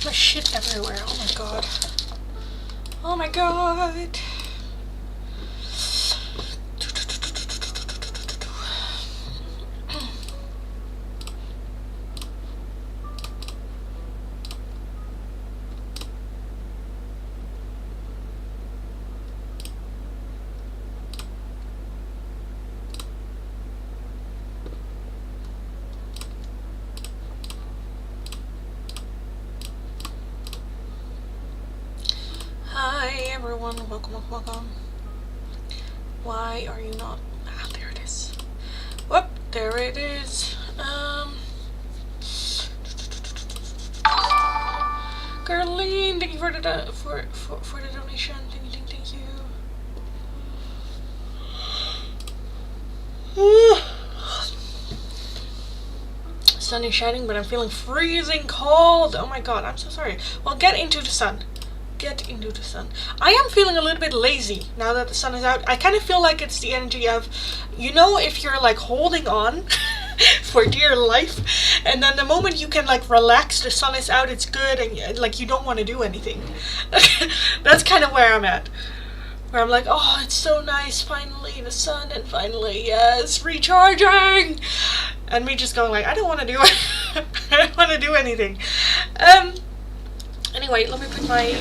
My shit everywhere. Oh my god. Oh my god. Hi everyone, welcome. Why are you not? Ah, there it is. Whoop, there it is. Girline, thank you for the donation. Thank you. Sun is shining, but I'm feeling freezing cold. Oh my god, I'm so sorry. Well, get into the sun. Get into the sun. I am feeling a little bit lazy now that the sun is out. I kind of feel like it's the energy of, you know, if you're like holding on for dear life, and then the moment you can like relax, the sun is out, it's good, and like you don't want to do anything. That's kind of where I'm at. Where I'm like, oh, it's so nice, finally the sun, and finally, yes, recharging. And me just going like, I don't want to do it. I don't want to do anything. Anyway, let me put my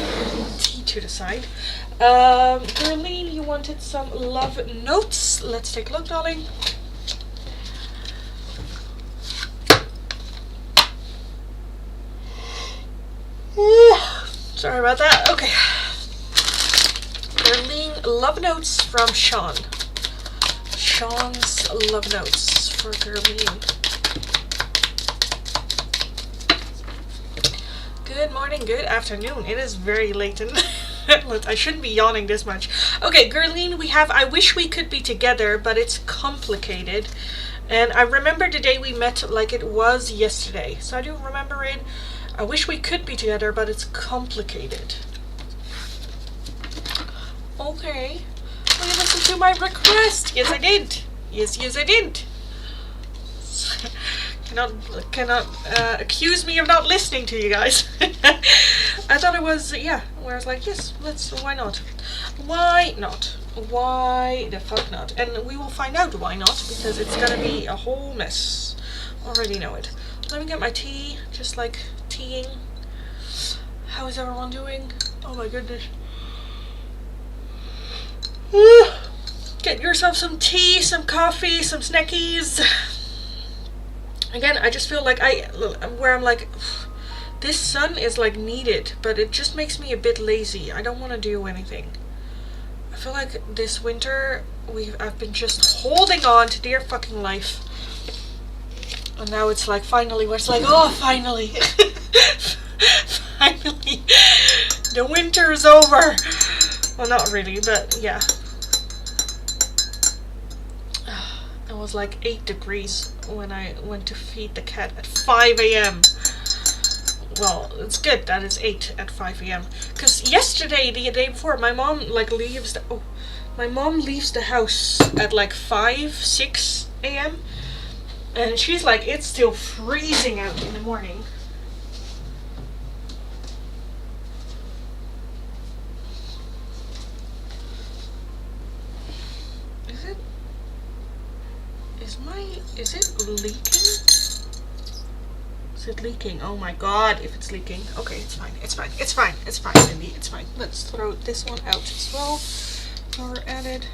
tea to the side. Girline, you wanted some love notes. Let's take a look, darling. Sorry about that. Okay. Girline, love notes from Sean. Sean's love notes for Girline. Good morning, good afternoon. It is very late and I shouldn't be yawning this much. Okay, Girline, we have I wish we could be together, but it's complicated. And I remember the day we met like it was yesterday. So I do remember it. I wish we could be together, but it's complicated. Okay. Will you listen to my request? Yes, I did. Yes, I did. Cannot accuse me of not listening to you guys. I thought it was, yeah, where I was like, yes, why not? Why not? Why the fuck not? And we will find out why not, because it's gonna be a whole mess. Already know it. Let me get my tea, just like teaing. How is everyone doing? Oh my goodness. Get yourself some tea, some coffee, some snackies. Again, I just feel like where I'm like, this sun is like needed, but it just makes me a bit lazy. I don't want to do anything. I feel like this winter, I've been just holding on to dear fucking life. And now it's like finally, where it's like, oh, finally. Finally. The winter is over. Well, not really, but yeah. It was like 8 degrees when I went to feed the cat at 5 a.m. Well, it's good that it's 8 at 5 a.m. Because yesterday, the day before, my mom like leaves the house at like 5, 6 a.m. And she's like, it's still freezing out in the morning. Is it leaking? Is it leaking? Oh my god, if it's leaking. Okay, it's fine, Lindy, it's fine. Let's throw this one out as well. Power added.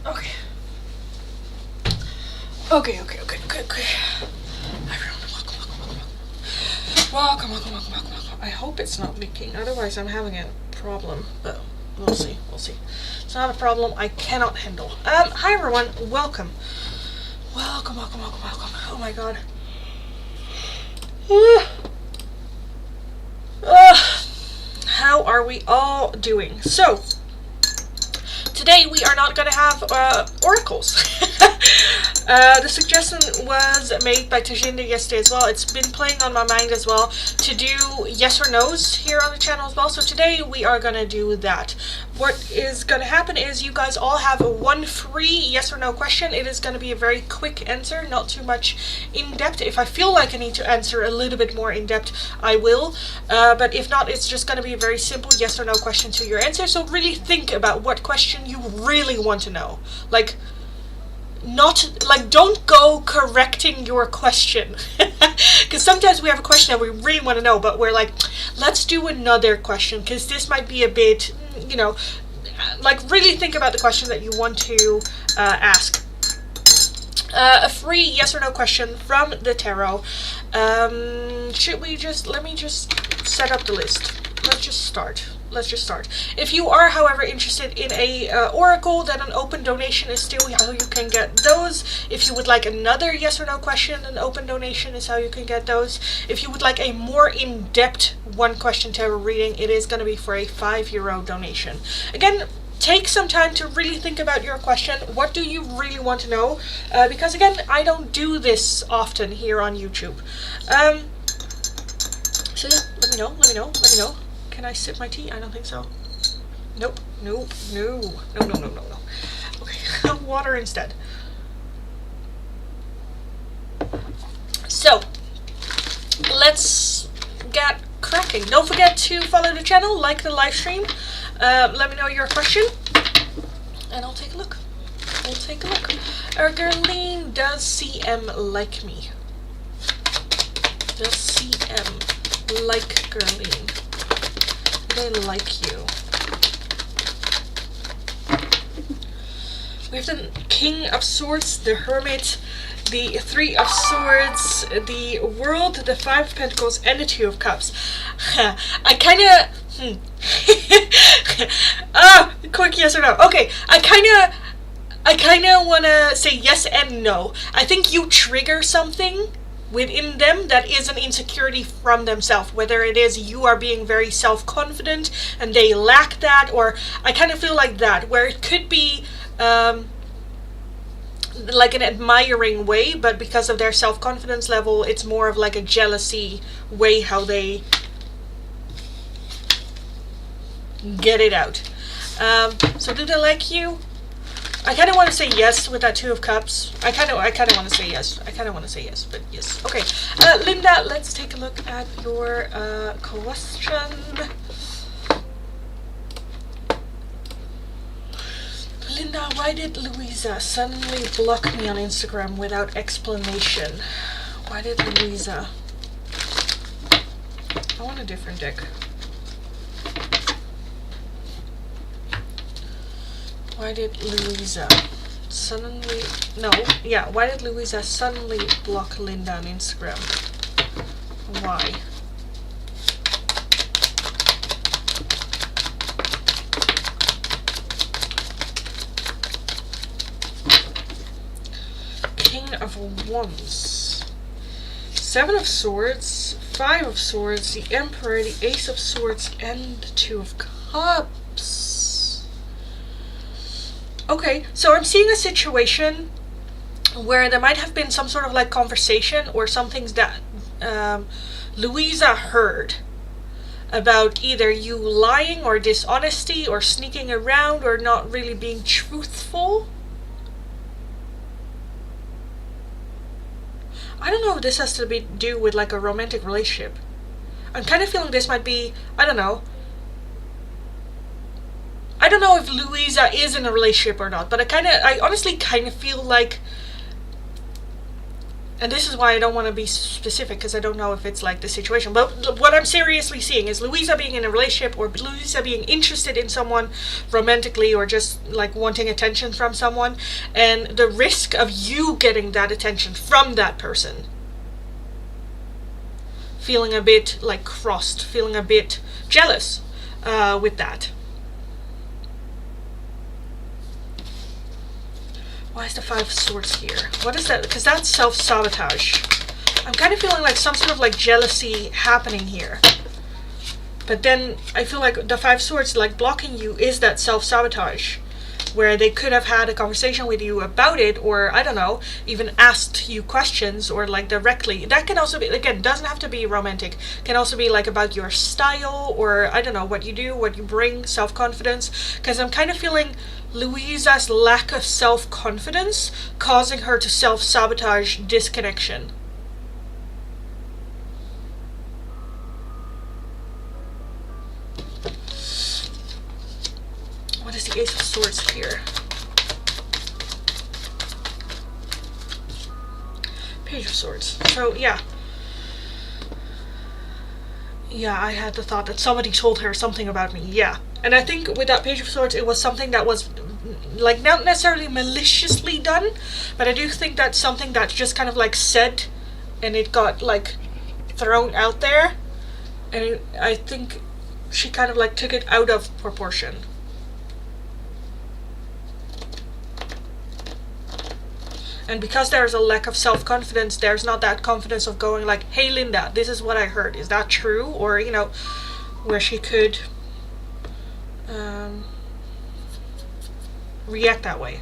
Okay. Okay. Everyone, welcome. I hope it's not leaking, otherwise I'm having a problem, but we'll see. It's not a problem I cannot handle. Hi everyone, welcome. Oh my god. How are we all doing? So, today we are not going to have oracles. The suggestion was made by Tajinda yesterday as well. It's been playing on my mind as well to do yes or no's here on the channel as well. So today we are going to do that. What is going to happen is you guys all have one free yes or no question. It is going to be a very quick answer, not too much in depth. If I feel like I need to answer a little bit more in depth, I will. But if not, it's just going to be a very simple yes or no question to your answer. So really think about what question you really want to know. Like, not like, don't go correcting your question, because sometimes we have a question that we really want to know, but we're like, let's do another question because this might be a bit, you know, like really think about the question that you want to ask. A free yes or no question from the tarot. Should we just, let me just set up the list. Let's just start. If you are, however, interested in a oracle, then an open donation is still how you can get those. If you would like another yes or no question, an open donation is how you can get those. If you would like a more in-depth one question tarot reading, it is going to be for a €5 donation. Again, take some time to really think about your question. What do you really want to know? Because again, I don't do this often here on YouTube. So yeah, let me know. Can I sip my tea? I don't think so. Nope. No. Okay, water instead. So, let's get cracking. Don't forget to follow the channel, like the live stream. Let me know your question, and I'll take a look. Gerline, does CM like me? Does CM like Gerline? They like you. We have the King of Swords, the Hermit, the Three of Swords, the World, the Five of Pentacles, and the Two of Cups. I kind of... quick yes or no. Okay, I kind of want to say yes and no. I think you trigger something within them that is an insecurity from themselves, whether it is you are being very self-confident and they lack that, or I kind of feel like that, where it could be like an admiring way, but because of their self-confidence level, it's more of like a jealousy way how they get it out. So do they like you? I kind of want to say yes with that Two of Cups. I kind of want to say yes. But yes. Okay, Linda, let's take a look at your question. Linda, why did Louisa suddenly block me on Instagram without explanation? Why did Louisa? I want a different deck. Why did Louisa suddenly... why did Louisa suddenly block Linda on Instagram? Why? King of Wands. Seven of Swords, Five of Swords, the Emperor, the Ace of Swords, and the Two of Cups. Okay, so I'm seeing a situation where there might have been some sort of like conversation or some things that Louisa heard about either you lying or dishonesty or sneaking around or not really being truthful. I don't know if this has to do with like a romantic relationship. I'm kind of feeling this might be, I don't know if Louisa is in a relationship or not, but I honestly kind of feel like, and this is why I don't want to be specific because I don't know if it's like the situation, but what I'm seriously seeing is Louisa being in a relationship or Louisa being interested in someone romantically or just like wanting attention from someone, and the risk of you getting that attention from that person. Feeling a bit like crossed, feeling a bit jealous with that. Why is the Five of Swords here? What is that? Because that's self-sabotage. I'm kind of feeling like some sort of like jealousy happening here. But then I feel like the Five of Swords like blocking you is that self-sabotage. where they could have had a conversation with you about it, or I don't know, even asked you questions, or like directly. That can also be, again, doesn't have to be romantic, can also be like about your style, or I don't know, what you do, what you bring, self-confidence, because I'm kind of feeling Louisa's lack of self-confidence causing her to self-sabotage this connection. What is the Ace of Swords here? Page of Swords. So, yeah. Yeah, I had the thought that somebody told her something about me. Yeah. And I think with that Page of Swords, it was something that was, like, not necessarily maliciously done, but I do think that's something that's just kind of, like, said, and it got, like, thrown out there. And I think she kind of, like, took it out of proportion. And because there's a lack of self-confidence, there's not that confidence of going like, hey Linda, this is what I heard, is that true? Or, you know, where she could react that way.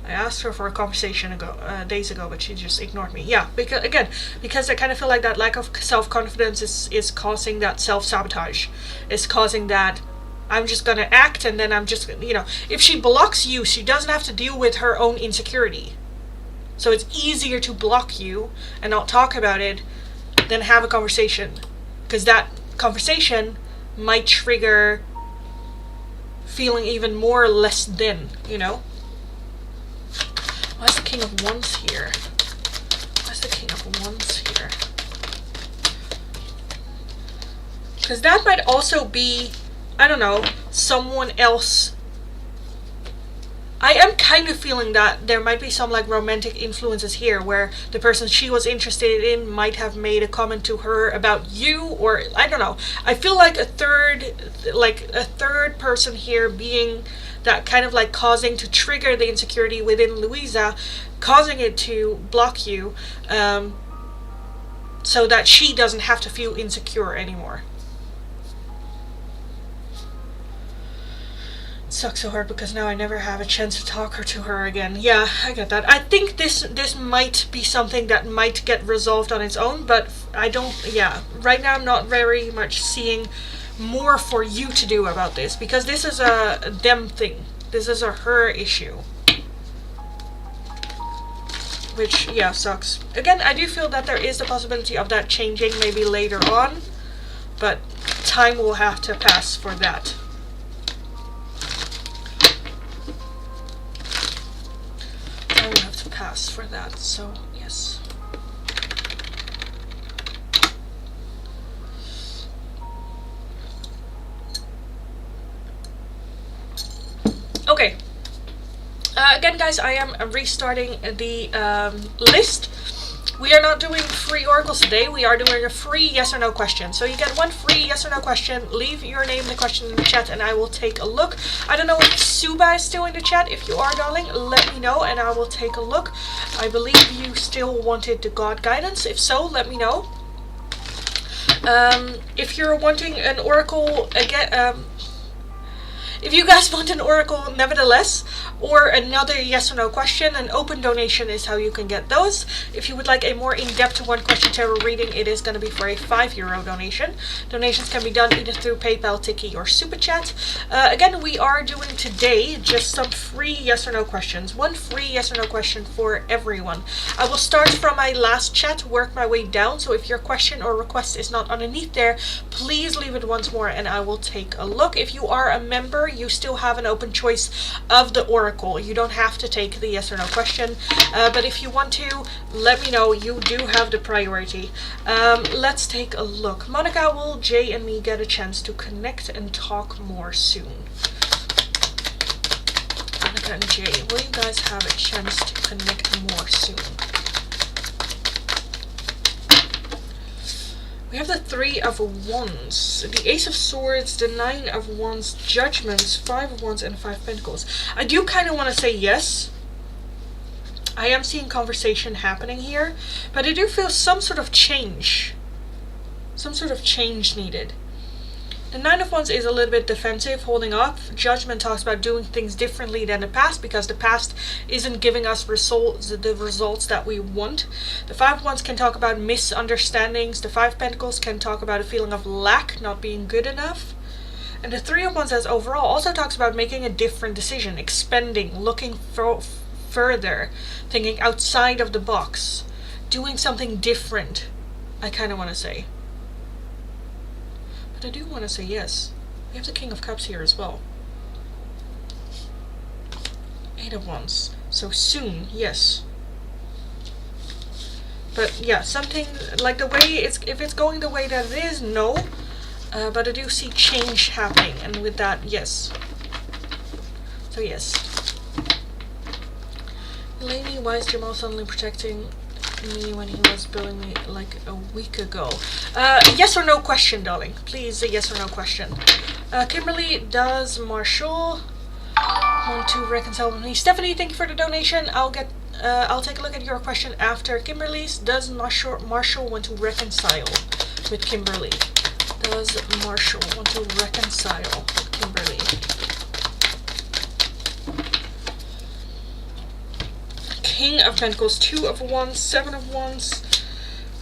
I asked her for a conversation days ago, but she just ignored me. Yeah, because I kind of feel like that lack of self-confidence is causing that self-sabotage. It's causing that I'm just gonna act, and then I'm just, you know, if she blocks you, she doesn't have to deal with her own insecurity. So it's easier to block you and not talk about it than have a conversation. Because that conversation might trigger feeling even more less than, you know? Why's the King of Wands here? Why's the King of Wands here? Because that might also be, I don't know, someone else. I am kind of feeling that there might be some like romantic influences here where the person she was interested in might have made a comment to her about you, or I don't know. I feel like a third person here being that kind of like causing to trigger the insecurity within Louisa, causing it to block you, so that she doesn't have to feel insecure anymore. Sucks so hard because now I never have a chance to talk to her again. Yeah, I get that. I think this might be something that might get resolved on its own, but I don't, yeah. Right now I'm not very much seeing more for you to do about this, because this is a them thing. This is a her issue. Which, yeah, sucks. Again, I do feel that there is the possibility of that changing maybe later on, but time will have to pass for that. I will have to pass for that, so yes. Okay. Again, guys, I am restarting the list. We are not doing free oracles today. We are doing a free yes or no question. So you get one free yes or no question. Leave your name in the question in the chat and I will take a look. I don't know if Suba is still in the chat. If you are, darling, let me know and I will take a look. I believe you still wanted the God guidance. If so, let me know. If you're wanting an oracle again, if you guys want an oracle nevertheless, or another yes or no question, an open donation is how you can get those. If you would like a more in-depth one question tarot reading, it is going to be for a €5 donation. Donations can be done either through PayPal, Tiki, or Super Chat. Again, we are doing today just some free yes or no questions. One free yes or no question for everyone. I will start from my last chat, work my way down, so if your question or request is not underneath there, please leave it once more and I will take a look. If you are a member, you still have an open choice of the oracle. You don't have to take the yes or no question, but if you want to, let me know. You do have the priority. Let's take a look. Monica, will Jay and me get a chance to connect and talk more soon? Monica and Jay, will you guys have a chance to connect more soon? We have the Three of Wands, the Ace of Swords, the Nine of Wands, Judgments, Five of Wands, and Five of Pentacles. I do kind of want to say yes. I am seeing conversation happening here, but I do feel some sort of change. Some sort of change needed. The Nine of Wands is a little bit defensive, holding off. Judgment talks about doing things differently than the past because the past isn't giving us the results that we want. The Five of Wands can talk about misunderstandings. The Five of Pentacles can talk about a feeling of lack, not being good enough. And the Three of Wands as overall also talks about making a different decision, expanding, looking further, thinking outside of the box, doing something different, I kind of want to say. But I do want to say yes. We have the King of Cups here as well. Eight of Wands. So soon, yes. But yeah, something like the way if it's going the way that it is, no. But I do see change happening, and with that, yes. So yes. Lady, why is Jamal suddenly protecting me when he was bullying me like a week ago? Yes or no question, darling. Please, a yes or no question. Kimberly, does Marshall want to reconcile with me? Stephanie, thank you for the donation. I'll take a look at your question after Kimberly's. Does Marshall want to reconcile with Kimberly? Does Marshall want to reconcile with Kimberly? King of Pentacles, Two of Wands, Seven of Wands,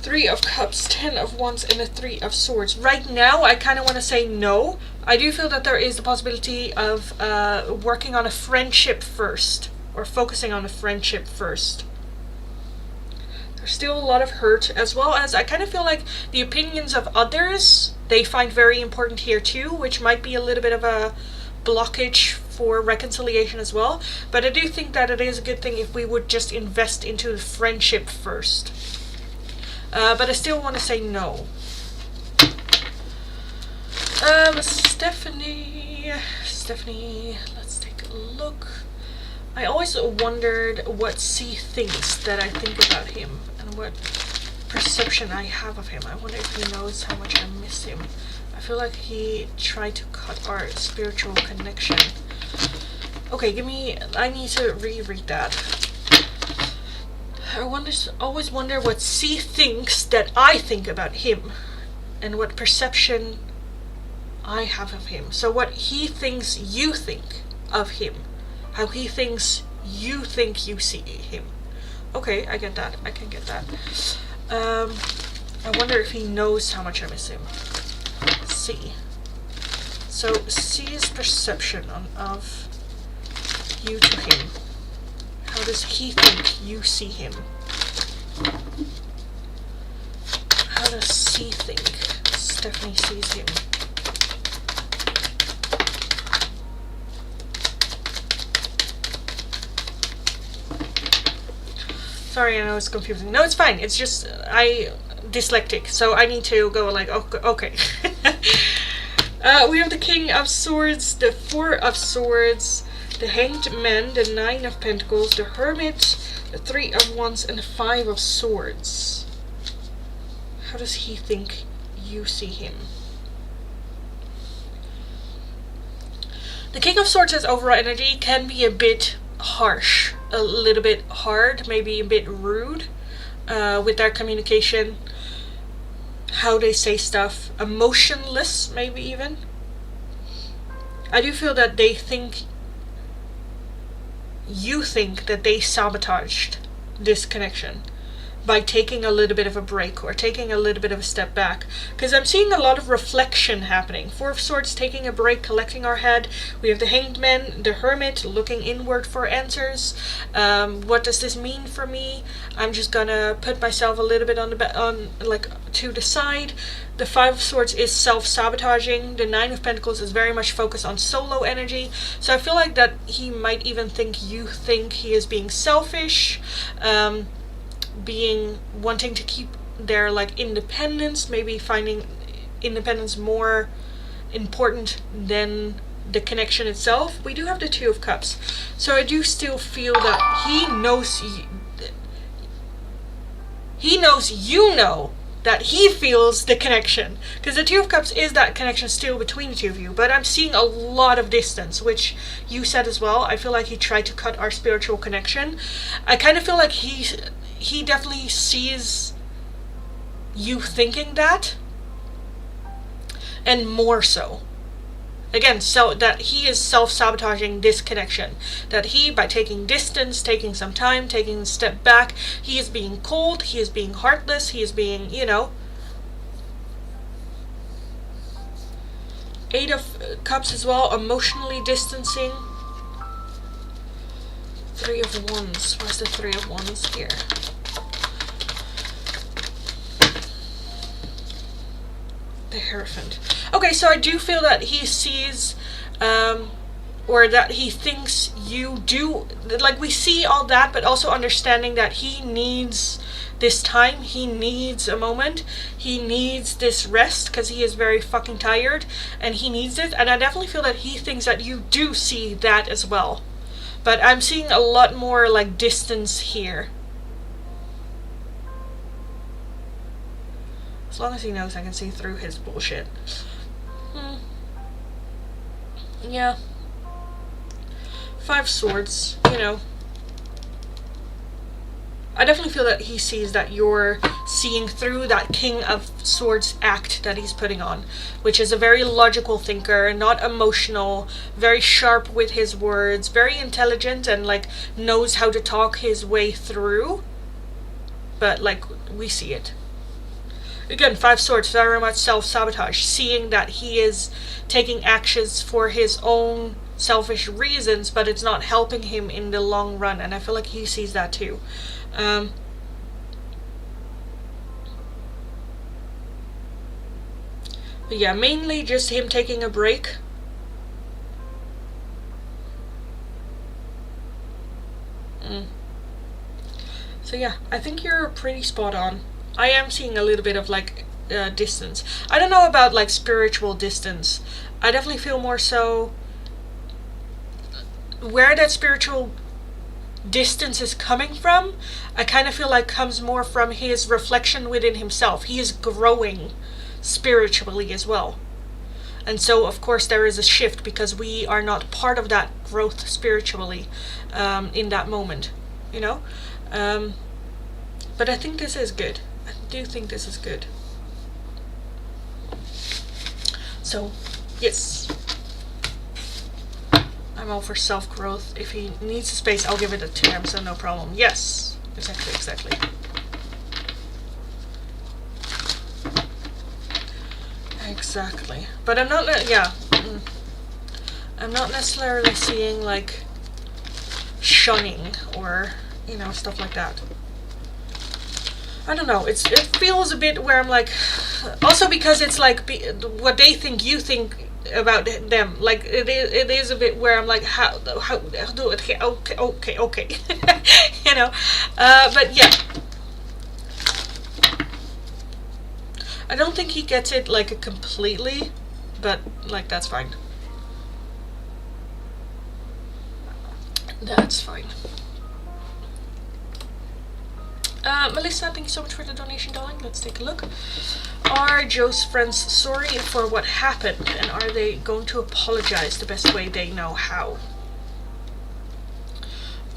Three of Cups, 10 of Wands, and a Three of Swords. Right now, I kind of want to say no. I do feel that there is the possibility of working on a friendship first, or focusing on a friendship first. There's still a lot of hurt, as well as I kind of feel like the opinions of others, they find very important here too, which might be a little bit of a blockage for reconciliation as well. But I do think that it is a good thing if we would just invest into the friendship first. But I still want to say no. Stephanie, let's take a look. I always wondered what C thinks that I think about him and what perception I have of him. I wonder if he knows how much I miss him. I feel like he tried to cut our spiritual connection. Okay, I need to reread that. I always wonder what C thinks that I think about him and what perception I have of him. So what he thinks you think of him. How he thinks you think you see him. Okay, I get that. I can get that. I wonder if he knows how much I miss him. C. So C's perception of you to him. How does he think you see him? How does C think Stephanie sees him? Sorry, I know it's confusing. No, it's fine. It's just, dyslexic, so I need to go like, okay. We have the King of Swords, the Four of Swords, the Hanged Man, the Nine of Pentacles, the Hermit, the Three of Wands, and the Five of Swords. How does he think you see him? The King of Swords as overall energy can be a bit harsh, a little bit hard, maybe a bit rude with their communication, how they say stuff, emotionless maybe even. I do feel that they think, you think that they sabotaged this connection by taking a little bit of a break or taking a little bit of a step back, because I'm seeing a lot of reflection happening. Four of Swords taking a break, collecting our head. We have the Hanged Man, the Hermit looking inward for answers. What does this mean for me? I'm just gonna put myself a little bit to the side. The Five of Swords is self-sabotaging. The Nine of Pentacles is very much focused on solo energy. So I feel like that he might even think you think he is being selfish, wanting to keep their independence, maybe finding independence more important than the connection itself. We do have the Two of Cups, so I do still feel that he knows you know that he feels the connection, because the Two of Cups is that connection still between the two of you, but I'm seeing a lot of distance, which you said as well. I feel like he tried to cut our spiritual connection. I kind of feel like he definitely sees you thinking that, and more so. Again, so that he is self-sabotaging this connection. That he, by taking distance, taking some time, taking a step back, he is being cold, he is being heartless, he is being, you know. Eight of Cups as well, emotionally distancing. Three of Wands. Where's the Three of Wands here? The Hierophant. Okay, so I do feel that he sees, or that he thinks you do, like, we see all that, but also understanding that he needs this time, he needs a moment, he needs this rest, because he is very fucking tired, and he needs it, and I definitely feel that he thinks that you do see that as well. But I'm seeing a lot more, like, distance here. As long as he knows I can see through his bullshit. Yeah. Five Swords, you know. I definitely feel that he sees that you're seeing through that King of Swords act that he's putting on, which is a very logical thinker, not emotional, very sharp with his words, very intelligent, and like knows how to talk his way through. But like, we see it. Again, Five Swords, very much self-sabotage, seeing that he is taking actions for his own selfish reasons, but it's not helping him in the long run, and I feel like he sees that too. But yeah, mainly just him taking a break. So yeah, I think you're pretty spot on. I am seeing a little bit of like distance. I don't know about like spiritual distance. I definitely feel more so where that spiritual distance is coming from. I kind of feel like comes more from his reflection within himself. He is growing spiritually as well. And so of course there is a shift because we are not part of that growth spiritually in that moment, you know. But I think this is good. I do think this is good. So, yes. I'm all for self-growth. If he needs a space, I'll give it to him, so no problem. Yes. Exactly. Exactly. But I'm not, I'm not necessarily seeing, like, shunning or, you know, stuff like that. I don't know, it feels a bit where I'm like, also because it's like what they think you think about them, like it is a bit where I'm like, how do it, okay. You know, but yeah, I don't think he gets it like completely, but like that's fine. That's fine. Melissa, thank you so much for the donation, darling. Let's take a look. Are Joe's friends sorry for what happened, and are they going to apologize the best way they know how?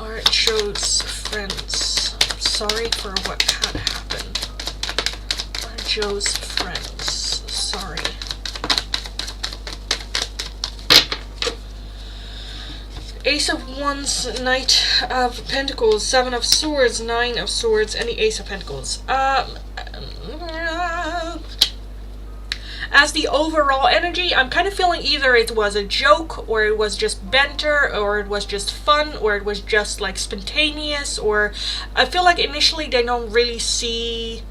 Are Joe's friends sorry for what had happened? Are Joe's friends sorry? Ace of Wands, Knight of Pentacles, Seven of Swords, Nine of Swords, and the Ace of Pentacles. As the overall energy, I'm kind of feeling either it was a joke, or it was just banter, or it was just fun, or it was just like spontaneous, or I feel like initially they don't really see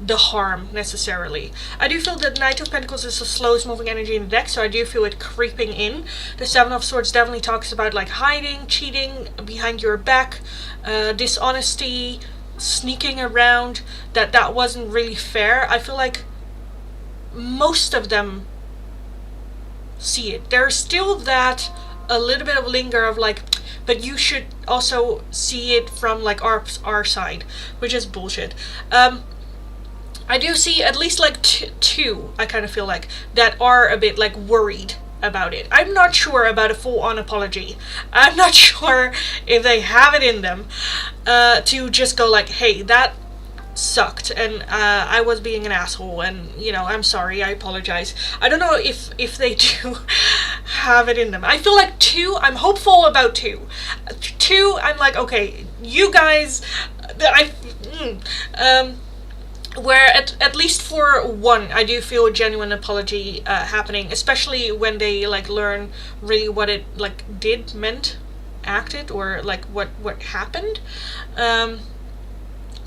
the harm necessarily. I do feel that Knight of Pentacles is the slowest moving energy in the deck, so I do feel it creeping in. The Seven of Swords definitely talks about like hiding, cheating behind your back, dishonesty, sneaking around, that wasn't really fair. I feel like most of them see it. There's still that a little bit of linger of like, but you should also see it from like our side, which is bullshit. I do see at least like two, I kind of feel like, that are a bit like worried about it. I'm not sure about a full-on apology. I'm not sure if they have it in them to just go like, hey, that sucked, and I was being an asshole, and you know, I'm sorry, I apologize. I don't know if they do have it in them. I feel like 2, I'm hopeful about 2. 2, I'm like, okay, you guys, where at least for 1, I do feel a genuine apology happening, especially when they like learn really what it like acted, or like what happened.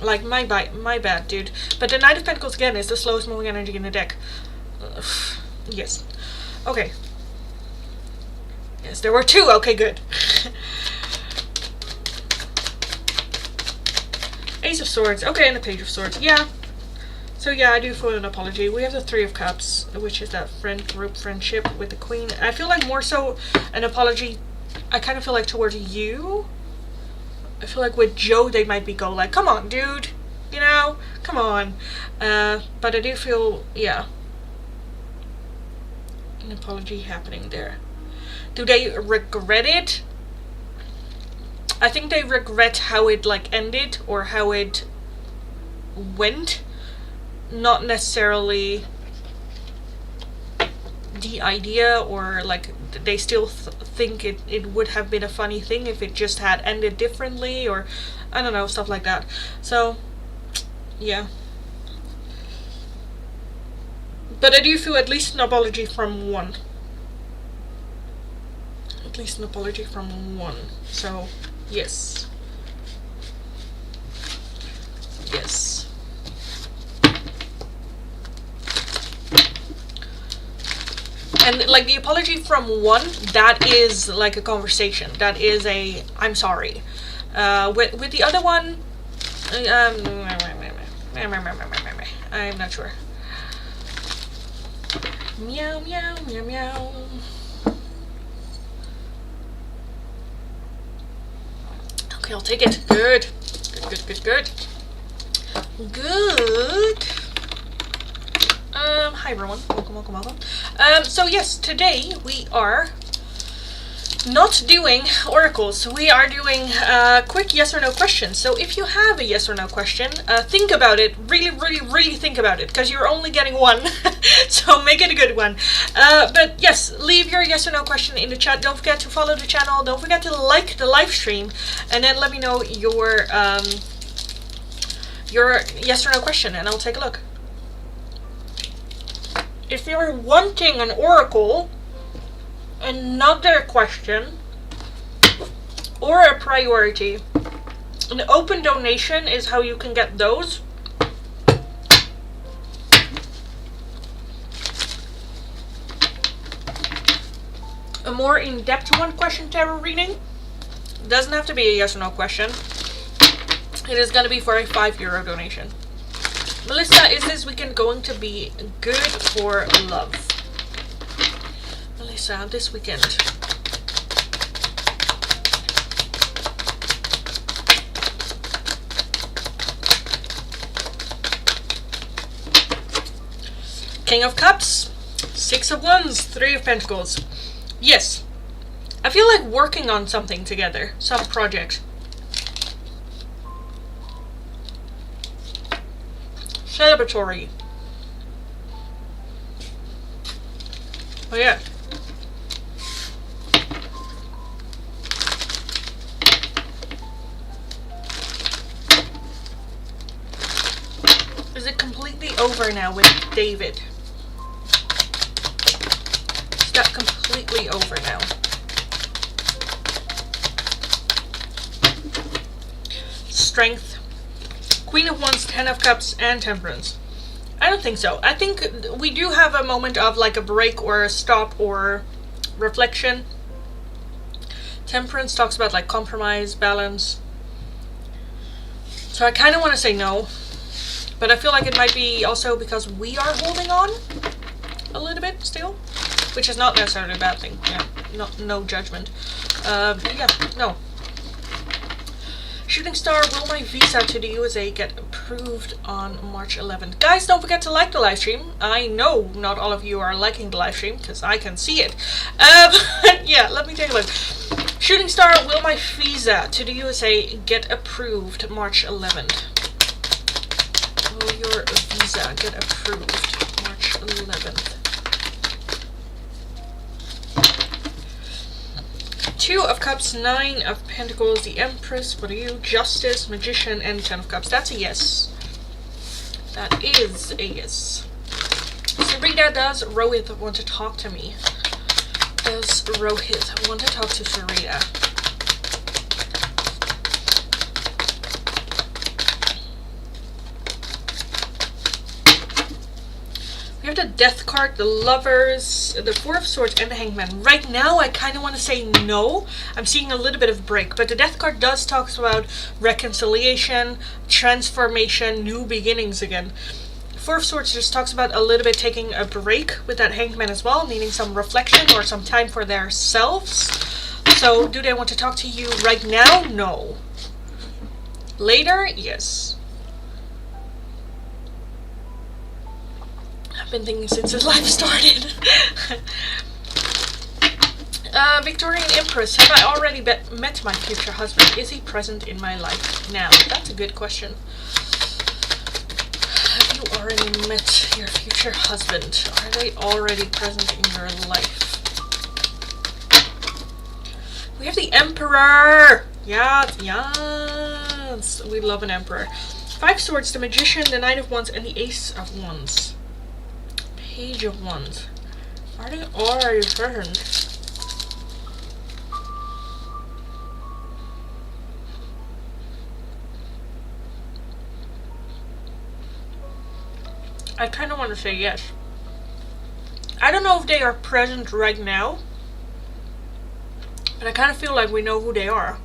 Like my bad, dude. But the Knight of Pentacles again is the slowest moving energy in the deck. Yes. Okay. Yes, there were 2. Okay, good. Ace of Swords. Okay, and the Page of Swords. Yeah. So yeah, I do feel an apology. We have the 3 of Cups, which is that group friendship with the Queen. I feel like more so an apology, I kind of feel like towards you. I feel like with Joe, they might be like, come on, dude, you know, come on. But I do feel, yeah, an apology happening there. Do they regret it? I think they regret how it like ended, or how it went. Not necessarily the idea, or like they still think it would have been a funny thing if it just had ended differently, or I don't know, stuff like that. So yeah, but I do feel at least an apology from 1. At least an apology from 1. So yes. Yes. And like the apology from 1, that is like a conversation. That is a I'm sorry. With the other one, I'm not sure. Meow meow meow meow. Okay, I'll take it. Good. Good, good, good, good. Good. Hi everyone, welcome. So yes, today we are not doing oracles. We are doing quick yes or no questions. So if you have a yes or no question, think about it. Really think about it, because you're only getting 1. So make it a good one. But yes, leave your yes or no question in the chat. Don't forget to follow the channel. Don't forget to like the live stream, and then let me know your yes or no question, and I'll take a look. If you're wanting an oracle, another question, or a priority, an open donation is how you can get those. A more in-depth one question tarot reading doesn't have to be a yes or no question. It is going to be for a €5 donation. Melissa, is this weekend going to be good for love? Melissa, this weekend. King of Cups, 6 of Wands, 3 of Pentacles. Yes, I feel like working on something together, some project. Celebratory. Oh yeah. Is it completely over now with David? Is that completely over now? Strength. Queen of Wands, 10 of Cups, and Temperance. I don't think so. I think we do have a moment of like a break or a stop or reflection. Temperance talks about like compromise, balance. So I kind of want to say no. But I feel like it might be also because we are holding on a little bit still. Which is not necessarily a bad thing. Yeah, no judgment. Yeah, no. Shooting Star, will my visa to the USA get approved on March 11th? Guys, don't forget to like the live stream. I know not all of you are liking the live stream, because I can see it. Yeah, let me take a look. Shooting Star, will my visa to the USA get approved March 11th? will your visa get approved? March 11th. Two of Cups, Nine of Pentacles, the Empress. What are you? Justice, Magician, and Ten of Cups. That's a yes. That is a yes. Sarita, does Rohit want to talk to me? Does Rohit want to talk to Sarita? We have the Death card, the Lovers, the Four of Swords, and the Hangman. Right now, I kind of want to say no. I'm seeing a little bit of break, but the Death card does talk about reconciliation, transformation, new beginnings again. Four of Swords just talks about a little bit taking a break with that Hangman as well, needing some reflection or some time for themselves. So, do they want to talk to you right now? No. Later? Yes. I've been thinking since his life started. Victorian Empress, have I already met my future husband? Is he present in my life now? That's a good question. Have you already met your future husband? Are they already present in your life? We have the Emperor! Yes, yes! We love an Emperor. Five Swords, the Magician, the Knight of Wands, and the Ace of Wands. Page of Wands. Are they already present? I kind of want to say yes. I don't know if they are present right now, but I kind of feel like we know who they are.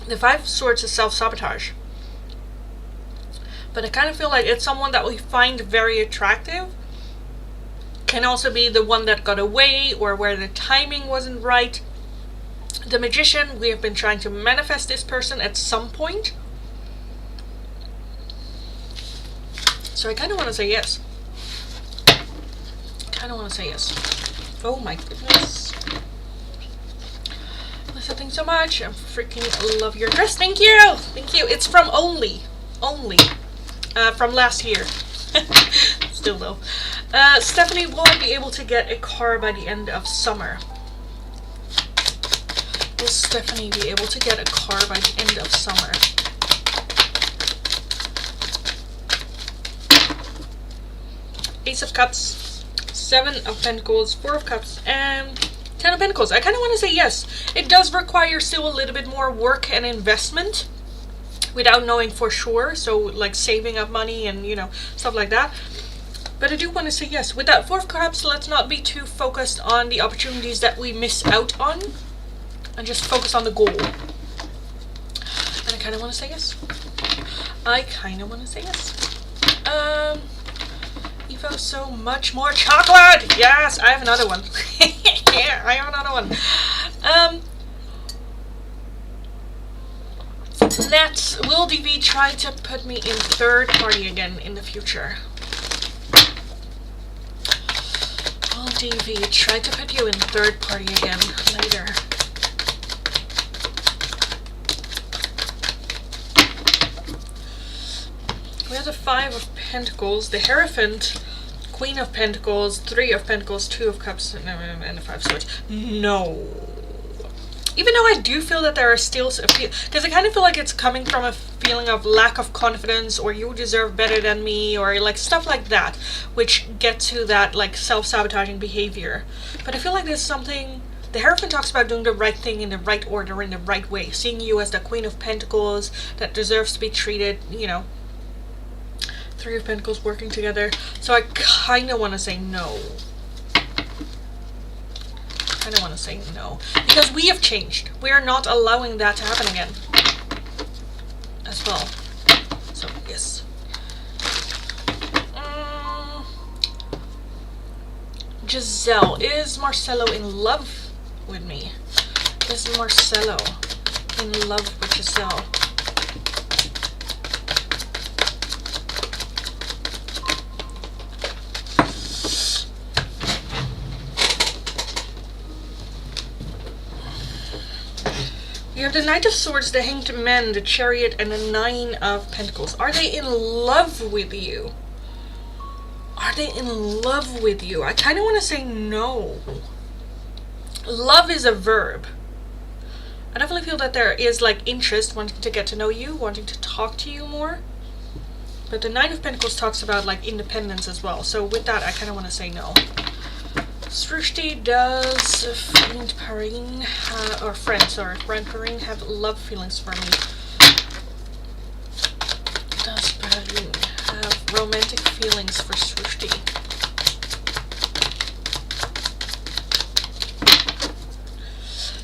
The Five of Swords is self-sabotage. But I kind of feel like it's someone that we find very attractive. Can also be the one that got away or where the timing wasn't right. The Magician, we have been trying to manifest this person at some point. So I kind of want to say yes. Oh my goodness. Lisa, thanks so much. I freaking love your dress. Thank you. Thank you. It's from Only. From last year. Still though. Stephanie, will I be able to get a car by the end of summer? Will Stephanie be able to get a car by the end of summer? Ace of Cups, Seven of Pentacles, Four of Cups, and Ten of Pentacles. I kind of want to say yes. It does require still a little bit more work and investment without knowing for sure. So like saving up money and, you know, stuff like that. But I do want to say yes. With that Four of Cups, let's not be too focused on the opportunities that we miss out on. And just focus on the goal. And I kind of want to say yes. Evo, so much more chocolate! Yes, I have another one. Yeah, I have another one. Will DV try to put me in third party again in the future? Will DV try to put you in third party again later? We have the Five of Pentacles, the Hierophant, Queen of Pentacles, Three of Pentacles, Two of Cups, and the Five of Swords. No. Even though I do feel that there are still a few, because I kind of feel like it's coming from a feeling of lack of confidence, or you deserve better than me, or like stuff like that, which get to that like self-sabotaging behavior. But I feel like there's something. The Hierophant talks about doing the right thing in the right order, in the right way, seeing you as the Queen of Pentacles that deserves to be treated, you know. Three of Pentacles working together. So I kind of want to say no. Because we have changed. We are not allowing that to happen again. As well. So, yes. Giselle. Is Marcelo in love with me? Is Marcelo in love with Giselle? You have the Knight of Swords, the Hanged Man, the Chariot, and the Nine of Pentacles. Are they in love with you? Are they in love with you? I kind of want to say no. Love is a verb. I definitely feel that there is like interest, wanting to get to know you, wanting to talk to you more. But the Nine of Pentacles talks about like independence as well. So with that, I kind of want to say no. Srushti, does friend Perrine, friend Perrine have love feelings for me? Does Perrine have romantic feelings for Srushti?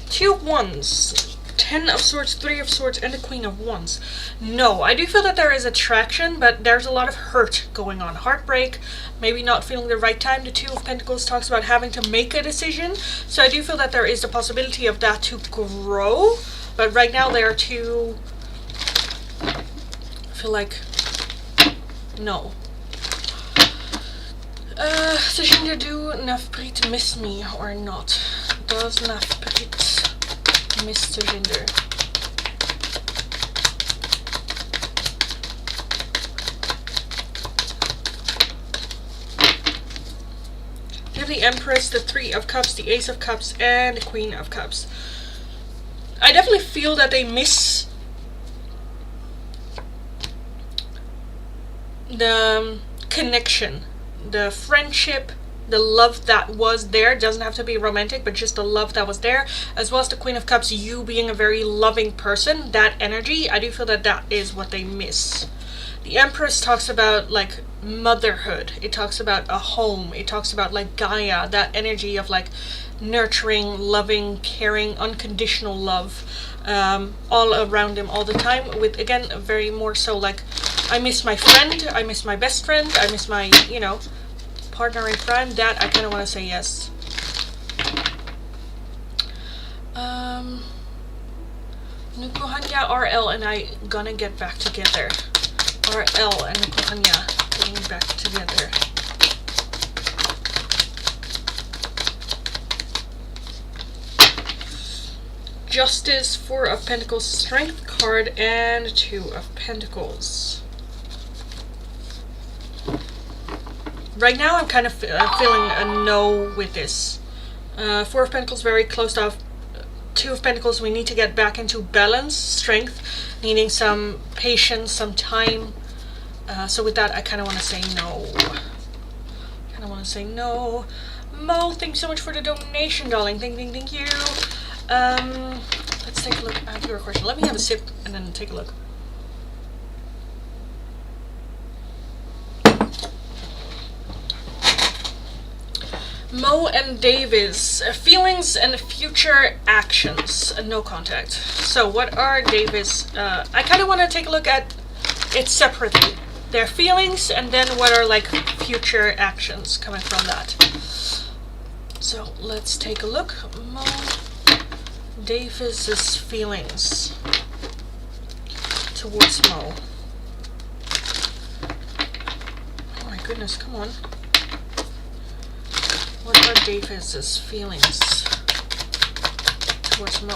Two of Wands, Ten of Swords, Three of Swords, and the Queen of Wands. No, I do feel that there is attraction, but there's a lot of hurt going on. Heartbreak, maybe not feeling the right time. The Two of Pentacles talks about having to make a decision. So I do feel that there is the possibility of that to grow. But right now they are too... I feel like... No. Sashinja, do Navpreet miss me or not? Does Navpreet miss Sashinja? You have the Empress, the Three of Cups, the Ace of Cups, and the Queen of Cups. I definitely feel that they miss the connection, the friendship, the love that was there. Doesn't have to be romantic, but just the love that was there, as well as the Queen of Cups, you being a very loving person. That energy, I do feel that that is what they miss. The Empress talks about like motherhood. It talks about a home. It talks about like Gaia, that energy of like nurturing, loving, caring, unconditional love, all around him all the time, with again very more so like, I miss my friend, I miss my best friend, I miss my, you know, partner in crime. That I kind of want to say yes. Nukuhanya, RL and I gonna get back together. RL and Nukuhanya getting back together. Justice, Four of Pentacles, Strength card, and Two of Pentacles. Right now I'm kind of feeling a no with this. Four of Pentacles very closed off. Two of Pentacles, we need to get back into balance. Strength, needing some patience, some time. So with that, I kind of want to say no. Mo, thanks so much for the donation, darling. Thank you. Let's take a look at your question. Let me have a sip and then take a look. Mo and Davis, feelings and future actions, no contact. So what are Davis, I kind of want to take a look at it separately. Their feelings and then what are like future actions coming from that. So let's take a look. Mo, Davis's feelings towards Mo. Oh my goodness, come on. What are Davis's feelings towards Mo?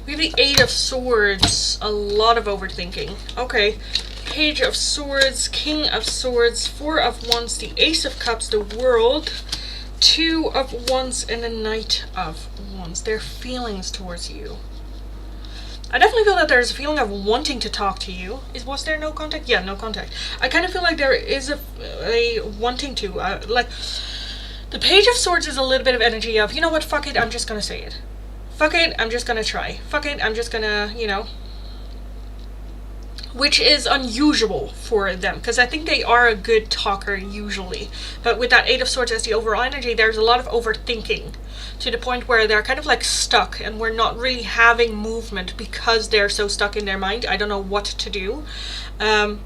We have the Eight of Swords, a lot of overthinking. Okay, Page of Swords, King of Swords, Four of Wands, the Ace of Cups, the World, Two of Wands, and the Knight of Wands. Their feelings towards you. I definitely feel that there's a feeling of wanting to talk to you. Was there no contact? Yeah, no contact. I kind of feel like there is a wanting to. Like, the Page of Swords is a little bit of energy of, you know what, fuck it, I'm just gonna say it. Fuck it, I'm just gonna try. Fuck it, I'm just gonna, you know. Which is unusual for them, because I think they are a good talker usually. But with that Eight of Swords as the overall energy, there's a lot of overthinking. To the point where they're kind of like stuck and we're not really having movement because they're so stuck in their mind. I don't know what to do. I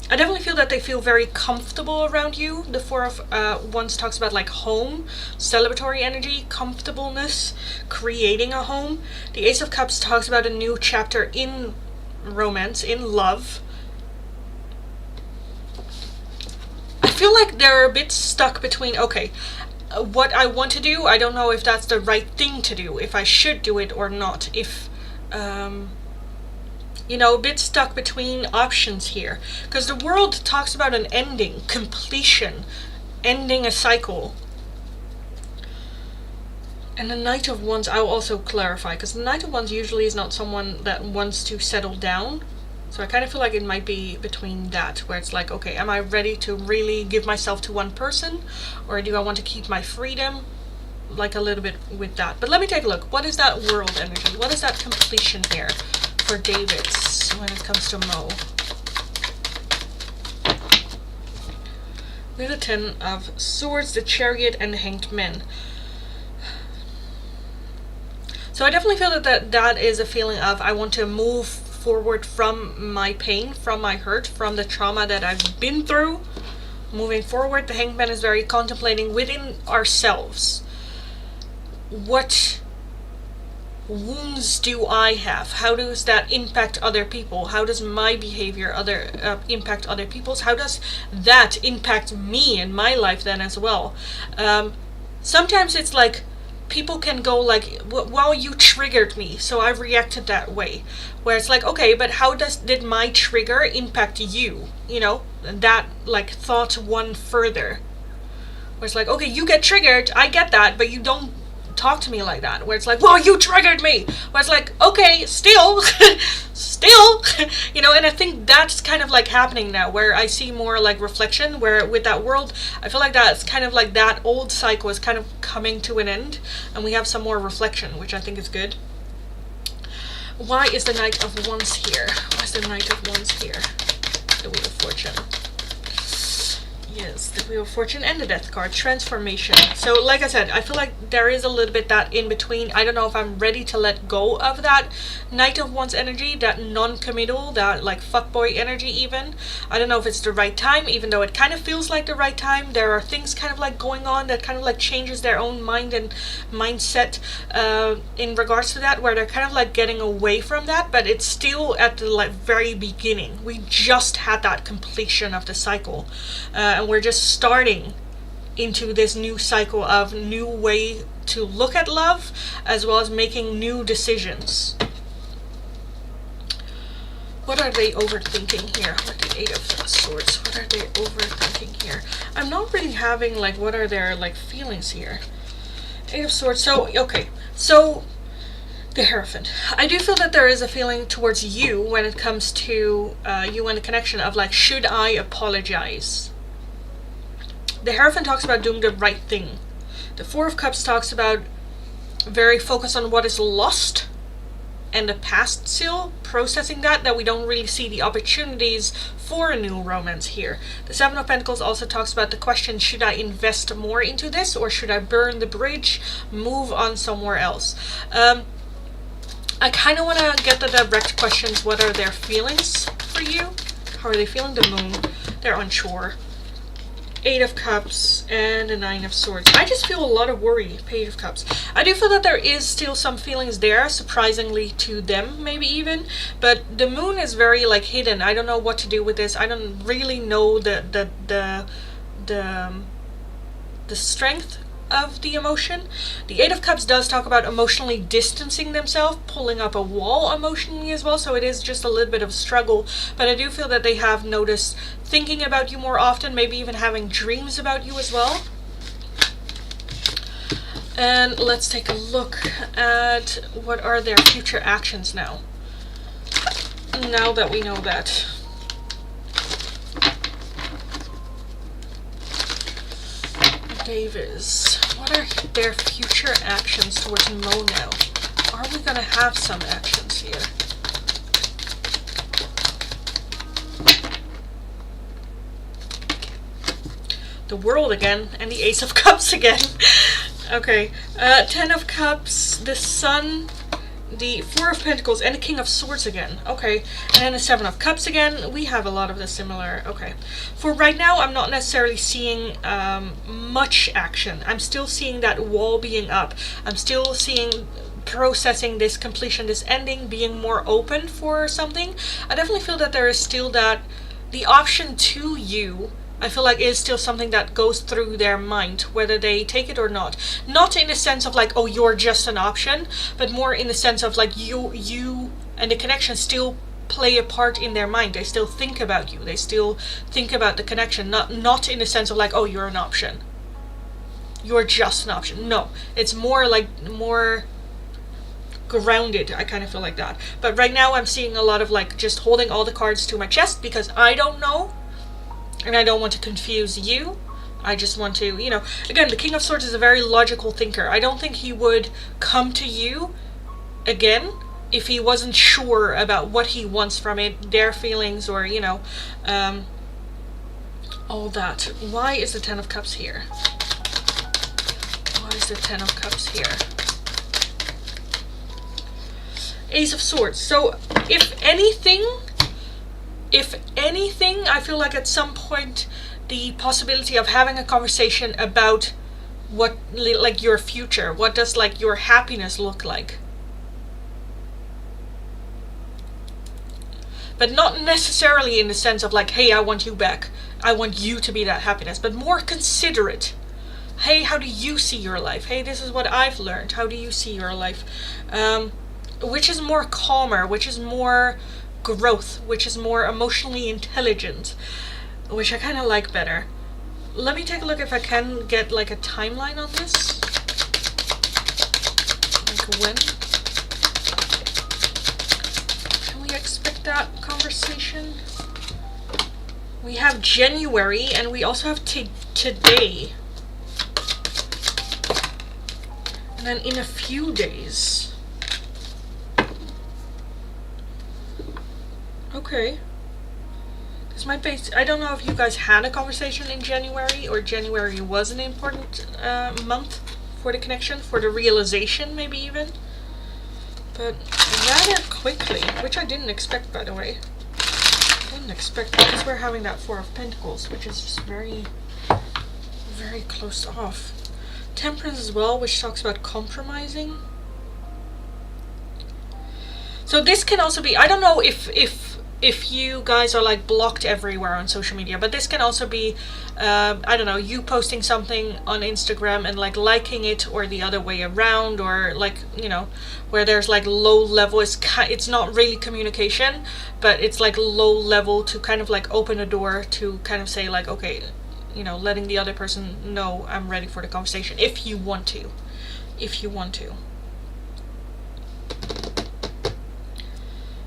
definitely feel that they feel very comfortable around you. The Four of Wands talks about like home, celebratory energy, comfortableness, creating a home. The Ace of Cups talks about a new chapter in romance, in love. feel like they're a bit stuck between, okay, what I want to do, I don't know if that's the right thing to do, if I should do it or not, if, you know, a bit stuck between options here. Because the world talks about an ending, completion, ending a cycle. And the Knight of Wands, I'll also clarify, because the Knight of Wands usually is not someone that wants to settle down. So I kind of feel like it might be between that, where it's like, okay, am I ready to really give myself to one person? Or do I want to keep my freedom? Like a little bit with that. But let me take a look. What is that world energy? What is that completion here for David's when it comes to Mo? We have the Ten of Swords, the Chariot, and the Hanged Man. So I definitely feel that is a feeling of I want to move forward from my pain, from my hurt, from the trauma that I've been through. Moving forward, the Hanged Man is very contemplating within ourselves. What wounds do I have? How does that impact other people? How does my behavior impact other people's? How does that impact me in my life then as well? Sometimes it's like people can go like, well, you triggered me, so I reacted that way. Where it's like, okay, but how did my trigger impact you? You know, that like thought one further. Where it's like, okay, you get triggered, I get that, but you don't talk to me like that. Where it's like, well, you triggered me. Where it's like, okay, still, you know, and I think that's kind of like happening now, where I see more like reflection, where with that world, I feel like that's kind of like that old cycle is kind of coming to an end, and we have some more reflection, which I think is good. Why is the Knight of Wands here? Why is the Knight of Wands here? The Wheel of Fortune. Yes, the Wheel of Fortune and the Death card, transformation. So like I said, I feel like there is a little bit that in between. I don't know if I'm ready to let go of that Knight of Wands energy, that non-committal, that like fuckboy energy even. I don't know if it's the right time, even though it kind of feels like the right time. There are things kind of like going on that kind of like changes their own mind and mindset in regards to that, where they're kind of like getting away from that, but it's still at the like very beginning. We just had that completion of the cycle. And we're just starting into this new cycle of new way to look at love, as well as making new decisions. What are they overthinking here? Like the Eight of Swords. What are they overthinking here? I'm not really having like what are their like feelings here. Eight of Swords. So okay. So the Hierophant. I do feel that there is a feeling towards you when it comes to you and the connection of like, should I apologize? The Hierophant talks about doing the right thing. The Four of Cups talks about very focused on what is lost and the past still, processing that we don't really see the opportunities for a new romance here. The Seven of Pentacles also talks about the question, should I invest more into this, or should I burn the bridge, move on somewhere else? I kind of want to get the direct questions. What are their feelings for you? How are they feeling? The Moon. They're unsure. Eight of Cups and the Nine of Swords. I just feel a lot of worry. Page of Cups. I do feel that there is still some feelings there, surprisingly to them, maybe even. But the Moon is very like hidden. I don't know what to do with this. I don't really know the strength of the emotion. The Eight of Cups does talk about emotionally distancing themselves, pulling up a wall emotionally as well, so it is just a little bit of a struggle, but I do feel that they have noticed thinking about you more often, maybe even having dreams about you as well. And let's take a look at what are their future actions now that we know that. Davis, what are their future actions towards Mo now? Are we gonna have some actions here? The World again, and the Ace of Cups again. Okay, Ten of Cups, the Sun, the Four of Pentacles, and the King of Swords again. Okay, and then the Seven of Cups again. We have a lot of the similar. Okay, for right now, I'm not necessarily seeing much action. I'm still seeing that wall being up. I'm still seeing processing this completion, this ending, being more open for something. I definitely feel that there is still that the option to you I feel like it's still something that goes through their mind, whether they take it or not. Not in the sense of like, oh, you're just an option, but more in the sense of like you and the connection still play a part in their mind. They still think about you. They still think about the connection. Not in the sense of like, oh, you're an option. You're just an option. No, it's more like more grounded. I kind of feel like that. But right now I'm seeing a lot of like just holding all the cards to my chest because I don't know. And I don't want to confuse you. I just want to, you know, again, the King of Swords is a very logical thinker. I don't think he would come to you again if he wasn't sure about what he wants from it, their feelings, or, you know, all that. Why is the Ten of Cups here? Why is the Ten of Cups here? Ace of Swords. So, if anything, I feel like at some point the possibility of having a conversation about what, like, your future, what does like your happiness look like, but not necessarily in the sense of like, hey, I want you back, I want you to be that happiness, but more considerate. Hey, how do you see your life? Hey, this is what I've learned, how do you see your life? Which is more calmer, which is more growth, which is more emotionally intelligent, which I kind of like better. Let me take a look if I can get like a timeline on this. Like when can we expect that conversation? We have January and we also have today. And then in a few days. Okay. This might be, I don't know if you guys had a conversation in January, or January was an important month for the connection, for the realization maybe even. But rather quickly, which I didn't expect, by the way. Didn't expect, because we're having that Four of Pentacles, which is just very, very close off. Temperance as well, which talks about compromising. So this can also be, I don't know if you guys are like blocked everywhere on social media, but this can also be, I don't know, you posting something on Instagram and like liking it, or the other way around, or like, you know, where there's like low level, it's not really communication, but it's like low level to kind of like open a door to kind of say like, okay, you know, letting the other person know I'm ready for the conversation, if you want to.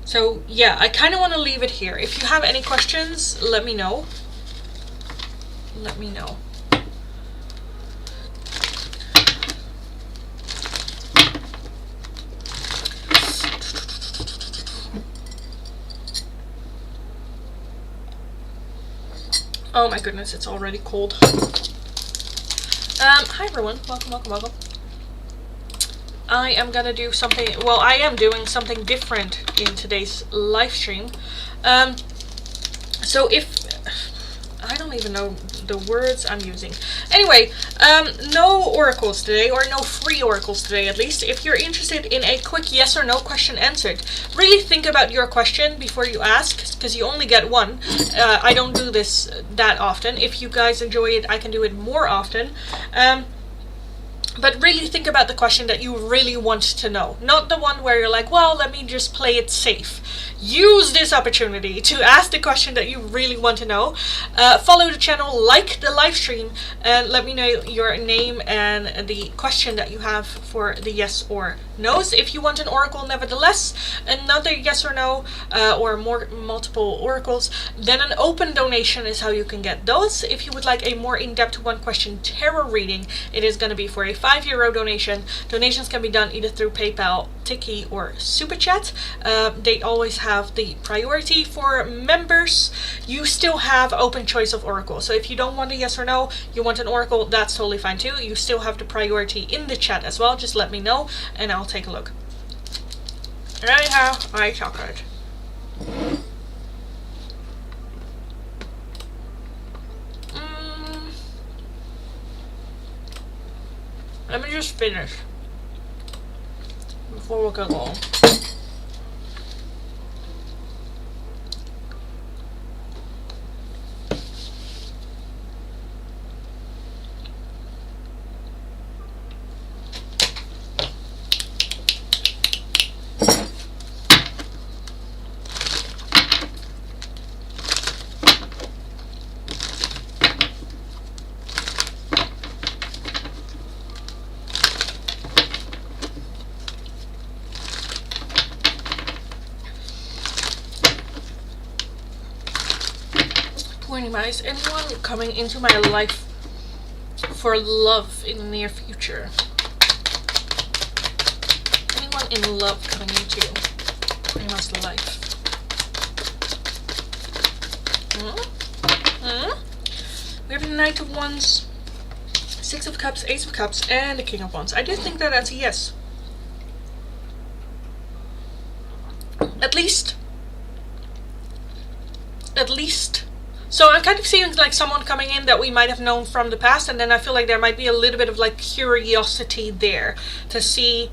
So yeah, I kind of want to leave it here. If you have any questions, let me know. Oh my goodness, it's already cold. Hi everyone, welcome. I am gonna do something, well, I am doing something different in today's live stream. So if, I don't even know the words I'm using. Anyway, no oracles today, or no free oracles today at least. If you're interested in a quick yes or no question answered, really think about your question before you ask, because you only get one. I don't do this that often. If you guys enjoy it, I can do it more often. But really think about the question that you really want to know. Not the one where you're like, well, let me just play it safe. Use this opportunity to ask the question that you really want to know. Follow the channel, like the live stream, and let me know your name and the question that you have for the yes or no's. If you want an oracle nevertheless, another yes or no, or multiple oracles, then an open donation is how you can get those. If you would like a more in-depth one question tarot reading, it is going to be for a €5 donation. Donations can be done either through PayPal, Tiki, or Super Chat. They always have the priority for members. You still have open choice of oracle. So if you don't want a yes or no, you want an oracle, that's totally fine too. You still have the priority in the chat as well. Just let me know and I'll take a look. Anyhow, I chocolate. Let me just finish before we go long. Purnima, is anyone coming into my life for love in the near future? Anyone in love coming into Purnima's life? We have the Knight of Wands, Six of Cups, Ace of Cups, and the King of Wands. I do think that that's a yes. At least. So I'm kind of seeing like someone coming in that we might have known from the past, and then I feel like there might be a little bit of like curiosity there to see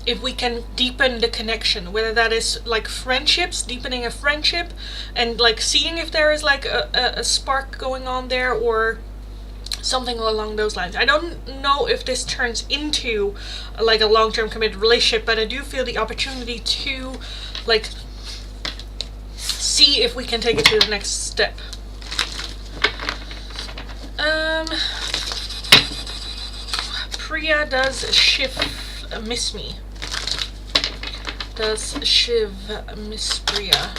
if we can deepen the connection, whether that is like friendships, deepening a friendship, and like seeing if there is like a spark going on there or something along those lines. I don't know if this turns into like a long-term committed relationship, but I do feel the opportunity to like see if we can take it to the next step. Priya, does Shiv miss me? Does Shiv miss Priya?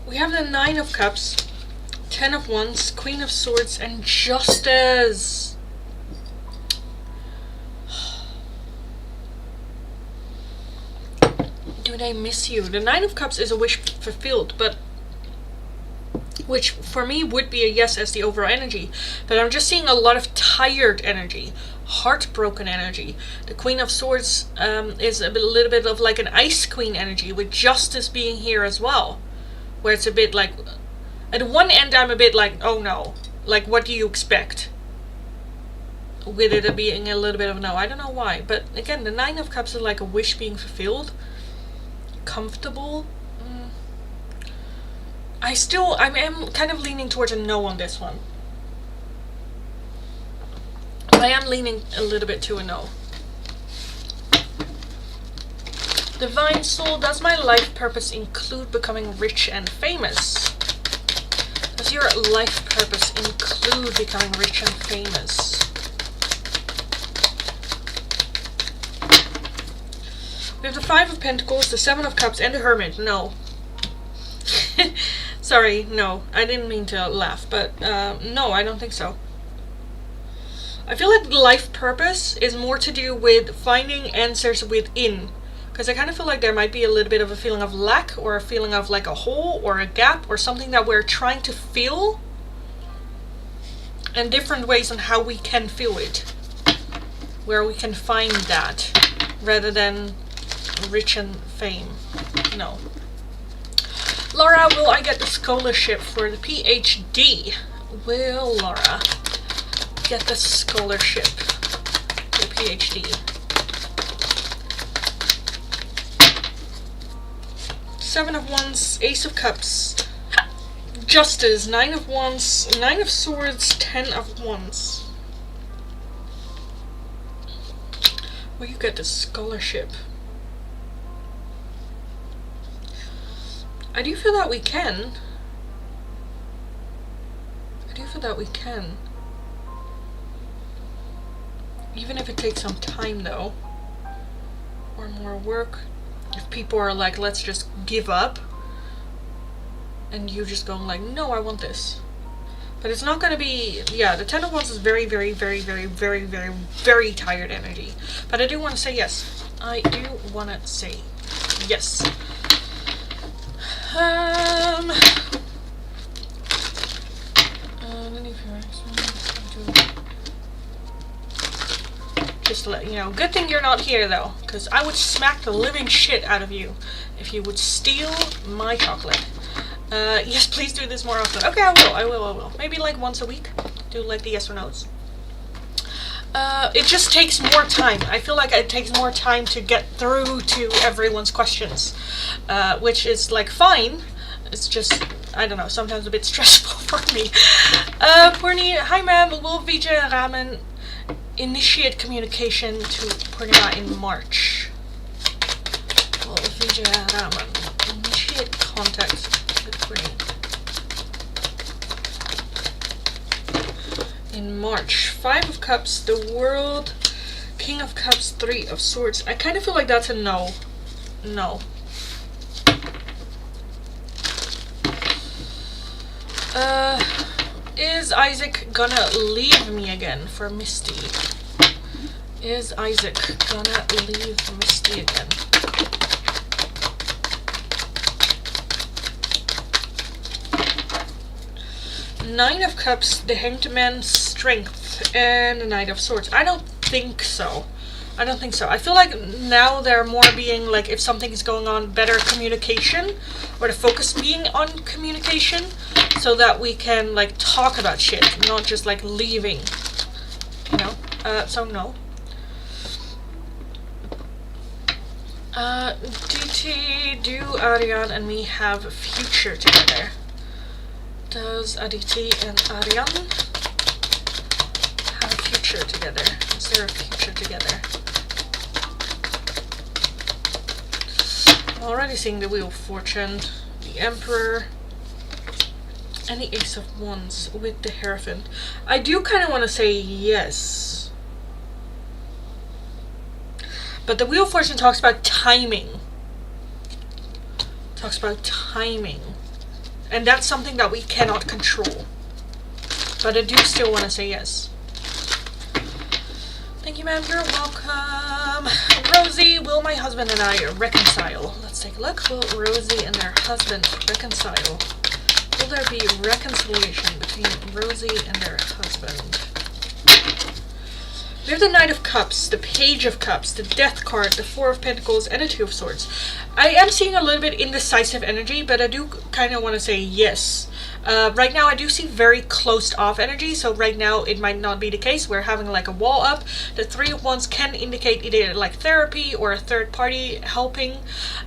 We have the Nine of Cups, Ten of Wands, Queen of Swords, and Justice. Do they miss you? The Nine of Cups is a wish fulfilled, but which for me would be a yes as the overall energy, but I'm just seeing a lot of tired energy, heartbroken energy. The Queen of Swords is a little bit of like an Ice Queen energy, with Justice being here as well, where it's a bit like, at one end I'm a bit like, oh no, like what do you expect? With it being a little bit of no, I don't know why, but again, the Nine of Cups is like a wish being fulfilled, comfortable. I am kind of leaning towards a no on this one. I am leaning a little bit to a no. Divine Soul, does my life purpose include becoming rich and famous? Does your life purpose include becoming rich and famous? We have the Five of Pentacles, the Seven of Cups, and the Hermit. No. Sorry, no. I didn't mean to laugh, but no, I don't think so. I feel like life purpose is more to do with finding answers within. Because I kind of feel like there might be a little bit of a feeling of lack, or a feeling of like a hole or a gap or something that we're trying to fill. And different ways on how we can fill it. Where we can find that. Rather than rich and fame. No. Laura, will I get the scholarship for the PhD? Will Laura get the scholarship for the PhD? Seven of Wands, Ace of Cups, Justice, Nine of Wands, Nine of Swords, Ten of Wands. Will you get the scholarship? I do feel that we can. Even if it takes some time though. Or more work. If people are like, let's just give up. And you just going like, no, I want this. But it's not going to be, yeah, the Ten of Wands is very, very, very, very, very, very, very tired energy. But I do want to say yes. I do want to say yes. Just to let you know. Good thing you're not here though, because I would smack the living shit out of you if you would steal my chocolate. Yes, please do this more often. Okay, I will. Maybe like once a week. Do like the yes or no's. It just takes more time. I feel like it takes more time to get through to everyone's questions. Which is like fine. It's just, I don't know, sometimes a bit stressful for me. Purni, hi ma'am, will Vijay Raman initiate communication to Purnima in March? Will Vijay Raman initiate contact with Purni in March? Five of Cups, the World, King of Cups, Three of Swords. I kind of feel like that's a no. No. Is Isaac gonna leave me again for Misty? Is Isaac gonna leave Misty again? Nine of Cups, the Hanged Man, Strength, and the Knight of Swords. I don't think so. I don't think so. I feel like now they're more being like, if something is going on, better communication, or the focus being on communication, so that we can like talk about shit, not just like leaving, you know. So no. DT, do Ariane and me have a future together? Does Aditi and Ariane have a future together? Is there a future together? I'm already seeing the Wheel of Fortune, the Emperor, and the Ace of Wands with the Hierophant. I do kind of want to say yes. But the Wheel of Fortune talks about timing. Talks about timing. And that's something that we cannot control. But I do still want to say yes. Thank you, ma'am. You're welcome. Rosie, will my husband and I reconcile? Let's take a look. Will Rosie and their husband reconcile? Will there be reconciliation between Rosie and their husband? We have the Knight of Cups, the Page of Cups, the Death card, the Four of Pentacles, and the Two of Swords. I am seeing a little bit indecisive energy, but I do kind of want to say yes. Right now I do see very closed off energy, so right now it might not be the case. We're having like a wall up. The Three of Wands can indicate either like therapy or a third party helping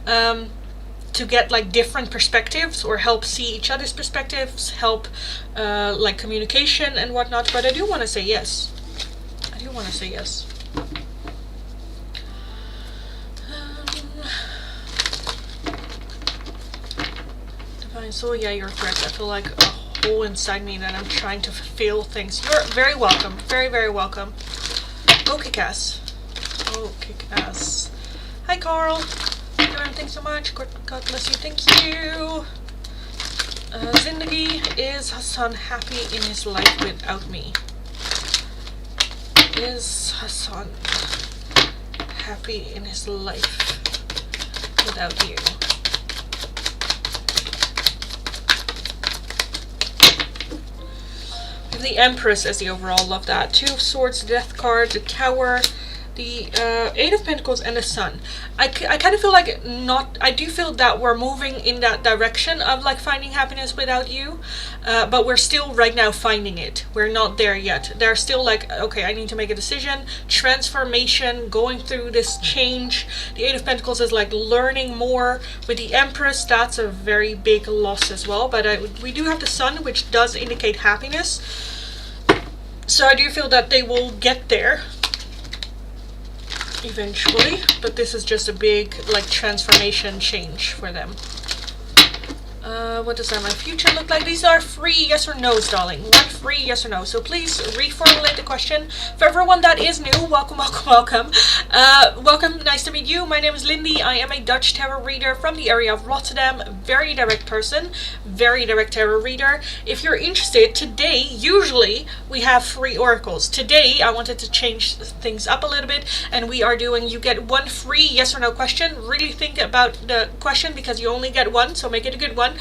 to get like different perspectives, or help see each other's perspectives, help like communication and whatnot. But I do want to say yes. I do want to say yes. Divine Soul, yeah, you're correct. I feel like a hole inside me that I'm trying to feel things. You're very welcome. Very, very welcome. Oh, kick-ass. Oh, kick-ass. Hi, Carl. Thanks so much. God bless you. Thank you. Zindagi, is Hassan happy in his life without me? Is Hassan happy in his life without you? We have the Empress as the overall. Love that. Two of Swords, the Death card, the Tower, the Eight of Pentacles, and the Sun. I kind of feel like I do feel that we're moving in that direction of like finding happiness without you, but we're still right now finding it. We're not there yet. They're still like, okay, I need to make a decision, transformation, going through this change. The Eight of Pentacles is like learning more. With the Empress, that's a very big loss as well, but we do have the Sun, which does indicate happiness. So I do feel that they will get there eventually, but this is just a big like transformation change for them. What does my future look like? These are free yes or no's, darling. One free yes or no. So please reformulate the question. For everyone that is new, welcome, welcome, welcome. Welcome, nice to meet you. My name is Lindy. I am a Dutch tarot reader from the area of Rotterdam. Very direct person, very direct tarot reader. If you're interested, today, usually we have free oracles. Today, I wanted to change things up a little bit, and we are doing, you get one free yes or no question. Really think about the question, because you only get one, so make it a good one.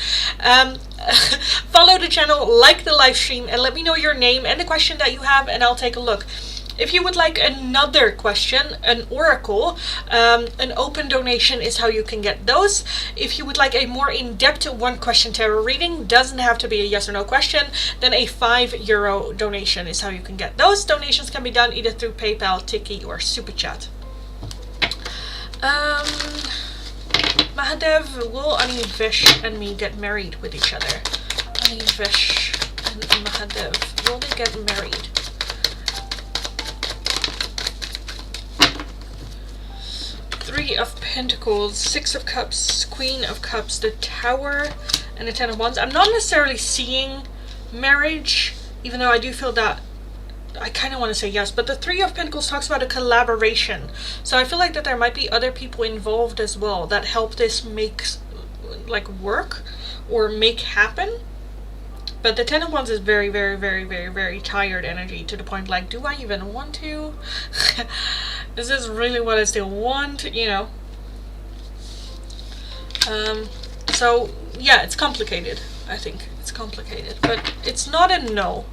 Follow the channel, like the live stream, and let me know your name and the question that you have, and I'll take a look. If you would like another question, an oracle, an open donation is how you can get those. If you would like a more in-depth one question tarot reading, doesn't have to be a yes or no question, then a €5 donation is how you can get those. Donations can be done either through PayPal, Tiki, or Super Chat. Mahadev, will Anivesh and me get married with each other? Anivesh and Mahadev, will they get married? Three of Pentacles, Six of Cups, Queen of Cups, the Tower, and the Ten of Wands. I'm not necessarily seeing marriage, even though I do feel that I kind of want to say yes, but the Three of Pentacles talks about a collaboration. So I feel like that there might be other people involved as well that help this make like work or make happen. But the Ten of Wands is very, very, very, very, very tired energy, to the point like, do I even want to? Is this really what I still want? You know. So yeah, it's complicated. I think it's complicated, but it's not a no.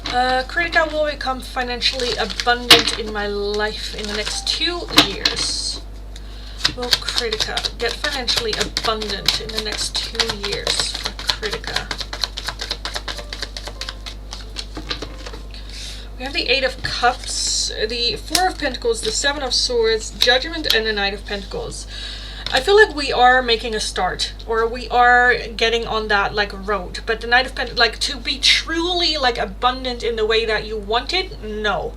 Kritika will become financially abundant in my life in the next 2 years. Will Kritika get financially abundant in the next 2 years for Kritika? We have the Eight of Cups, the Four of Pentacles, the Seven of Swords, Judgment, and the Knight of Pentacles. I feel like we are making a start, or we are getting on that like road. But the Knight of Pentacles, like to be truly like abundant in the way that you want it, no.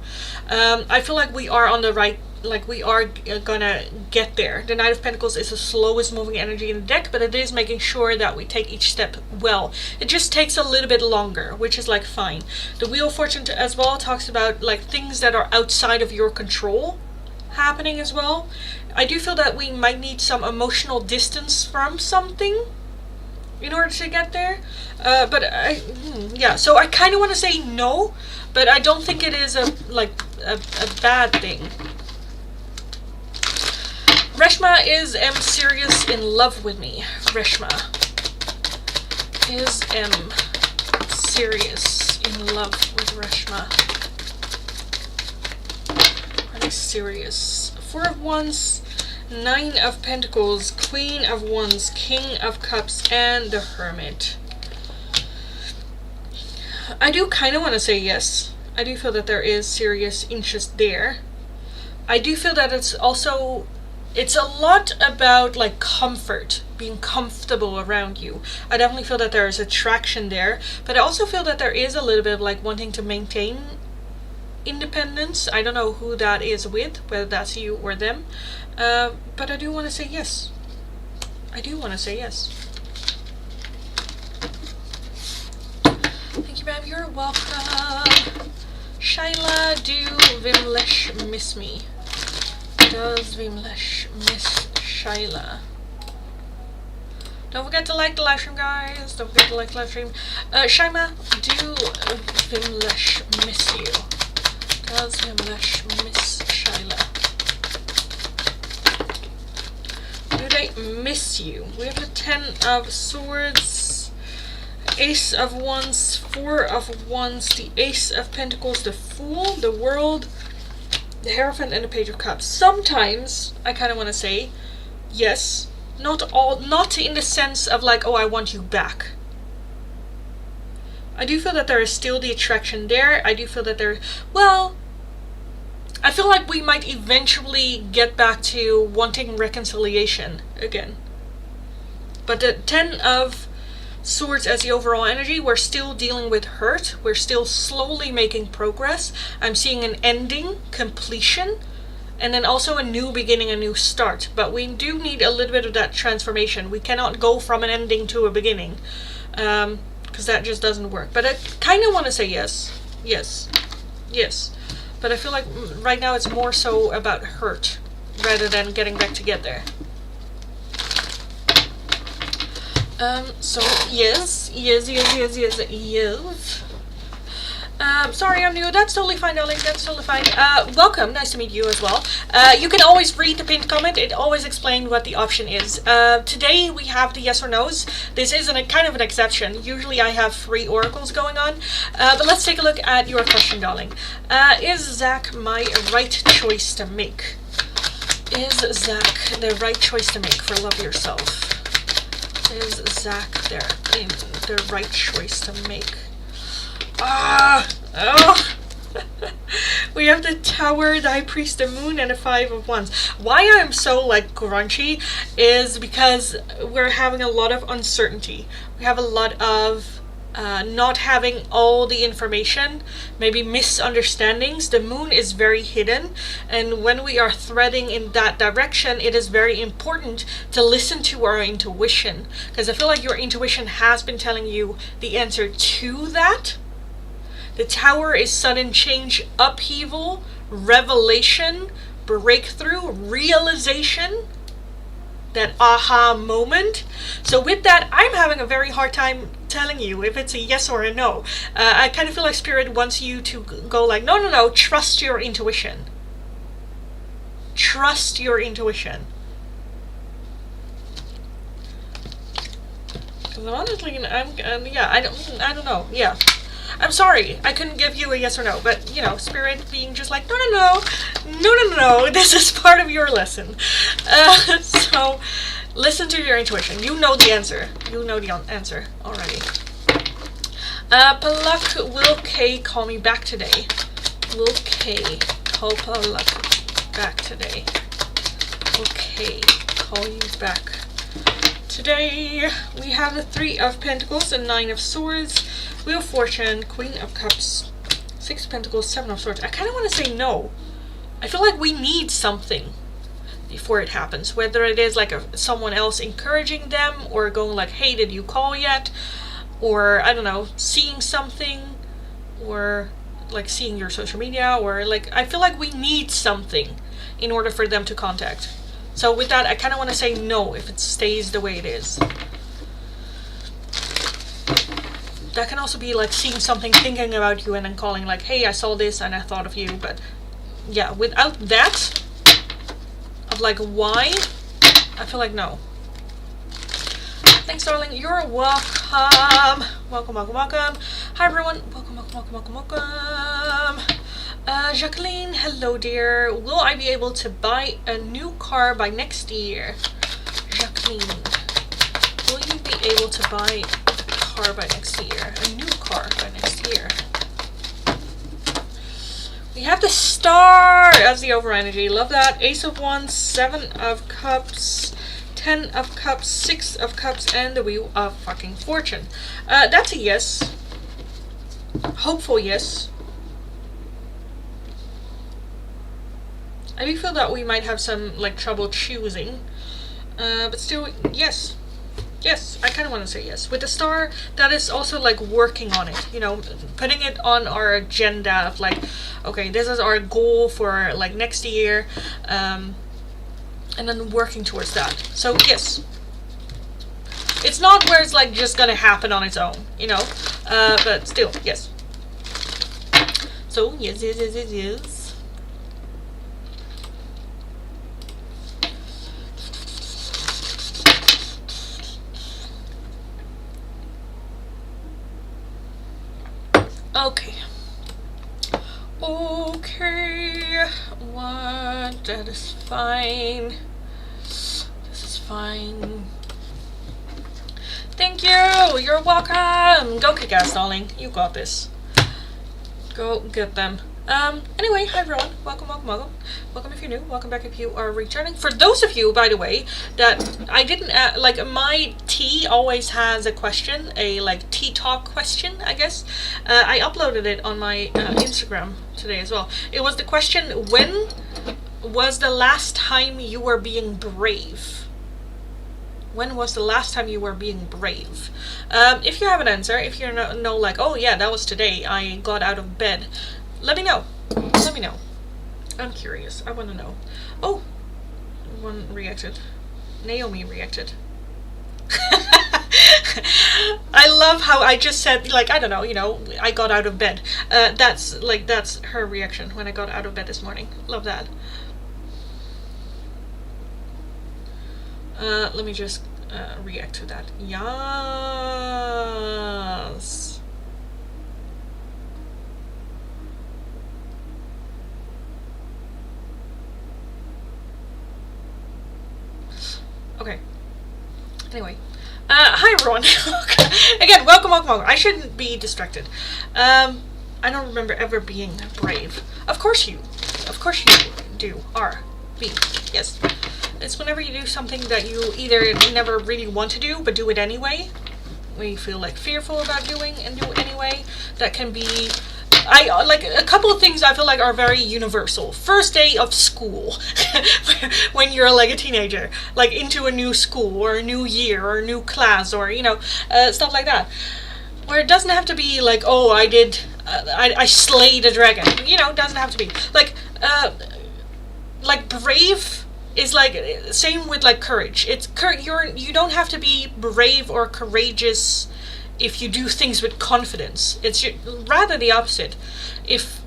I feel like we are on the right, like we are gonna get there. The Knight of Pentacles is the slowest moving energy in the deck, but it is making sure that we take each step well. It just takes a little bit longer, which is like fine. The Wheel of Fortune as well talks about like things that are outside of your control happening as well. I do feel that we might need some emotional distance from something in order to get there. Yeah, so I kind of want to say no, but I don't think it is a bad thing. Reshma is serious in love with me. Reshma is serious in love with Reshma. Are they serious? Four of Wands, Nine of Pentacles, Queen of Wands, King of Cups, and the Hermit. I do kind of want to say yes. I do feel that there is serious interest there. I do feel that it's a lot about like comfort, being comfortable around you. I definitely feel that there is attraction there, but I also feel that there is a little bit of like wanting to maintain independence. I don't know who that is with, whether that's you or them, but I do want to say yes. I do want to say yes. Thank you, ma'am. You're welcome. Shaila, do Vimlesh miss me? Does Vimlesh miss Shaila? Don't forget to like the live stream, guys. Don't forget to like the live stream. Shaima, do Vimlesh miss you? Does Vimlesh miss Shaila? Do they miss you? We have the Ten of Swords, Ace of Wands, Four of Wands, the Ace of Pentacles, the Fool, the World, the Hierophant, and the Page of Cups. Sometimes I kind of want to say yes, not in the sense of like, oh, I want you back. I do feel that there is still the attraction there. I do feel that I feel like we might eventually get back to wanting reconciliation again. But the Ten of Swords as the overall energy, we're still dealing with hurt. We're still slowly making progress. I'm seeing an ending, completion, and then also a new beginning, a new start. But we do need a little bit of that transformation. We cannot go from an ending to a beginning, because that just doesn't work. But I kind of want to say yes. Yes. Yes. But I feel like right now it's more so about hurt rather than getting back together. So yes. Sorry, I'm new. That's totally fine, darling. That's totally fine. Welcome. Nice to meet you as well. You can always read the pinned comment. It always explains what the option is. Today we have the yes or no's. This is kind of an exception. Usually I have 3 oracles going on. But let's take a look at your question, darling. Is Zach my right choice to make? Is Zach the right choice to make for Love Yourself? Is Zach the right choice to make? We have the Tower, the High Priest, the Moon, and the Five of Wands. Why I'm so like grunchy is because we're having a lot of uncertainty. We have a lot of not having all the information, maybe misunderstandings. The Moon is very hidden, and when we are threading in that direction, it is very important to listen to our intuition, because I feel like your intuition has been telling you the answer to that. The Tower is sudden change, upheaval, revelation, breakthrough, realization, that aha moment. So with that, I'm having a very hard time telling you if it's a yes or a no. I kind of feel like Spirit wants you to go like, no, no, no, trust your intuition. Trust your intuition. Because honestly, yeah, I don't know, yeah. I'm sorry, I couldn't give you a yes or no, but, you know, Spirit being just like, no, no, no, no, no, no, this is part of your lesson. So, listen to your intuition. You know the answer. You know the answer already. Palak, will K call me back today? Will K call Palak back today? Will K call you back today? We have the 3 of Pentacles and 9 of Swords. Wheel of Fortune, Queen of Cups, 6 of Pentacles, 7 of Swords. I kind of want to say no. I feel like we need something before it happens. Whether it is like someone else encouraging them, or going like, hey, did you call yet? Or, I don't know, seeing something, or like seeing your social media, or like, I feel like we need something in order for them to contact. So with that, I kind of want to say no if it stays the way it is. That can also be like seeing something, thinking about you, and then calling like, hey, I saw this and I thought of you. But yeah, without that, of like why, I feel like no. Thanks, darling. You're welcome. Welcome, welcome, welcome. Hi, everyone. Welcome, welcome, welcome, welcome, welcome. Jacqueline, hello, dear. Will I be able to buy a new car by next year? Jacqueline, will you be able to buy by next year? A new car by next year. We have the Star as the over energy. Love that. Ace of Wands, 7 of Cups, 10 of Cups, 6 of Cups, and the Wheel of fucking Fortune. That's a yes. Hopeful yes. I do feel that we might have some like trouble choosing. But still, yes. Yes, I kind of want to say yes. With the Star, that is also like working on it, you know, putting it on our agenda of like, okay, this is our goal for like next year, and then working towards that. So yes, it's not where it's like just gonna happen on its own, you know, but still, yes. So yes, yes, yes, yes, yes. Okay. Okay. What? That is fine. This is fine. Thank you. You're welcome. Go kick ass, darling. You got this. Go get them. Anyway, hi everyone. Welcome, welcome, welcome. Welcome if you're new. Welcome back if you are returning. For those of you, by the way, that I didn't, like, my tea always has a question, a, like, tea talk question, I guess. I uploaded it on my Instagram today as well. It was the question, when was the last time you were being brave? When was the last time you were being brave? If you have an answer, if you know, like, oh yeah, that was today, I got out of bed, let me know. Let me know. I'm curious. I want to know. Oh, one reacted. Naomi reacted. I love how I just said, like, I don't know, you know, I got out of bed. That's her reaction when I got out of bed this morning. Love that. Let me just react to that. Yes. Okay. Anyway. Hi everyone. Again, welcome, welcome, welcome. I shouldn't be distracted. I don't remember ever being brave. Of course you do. Yes. It's whenever you do something that you either never really want to do, but do it anyway. When you feel like fearful about doing and do it anyway. That can be, like a couple of things I feel like are very universal. First day of school, when you're like a teenager, like into a new school or a new year or a new class or, you know, stuff like that. where it doesn't have to be like, oh, I slayed a dragon. You know, it doesn't have to be like brave is like same with like courage. You don't have to be brave or courageous if you do things with confidence. It's rather the opposite. If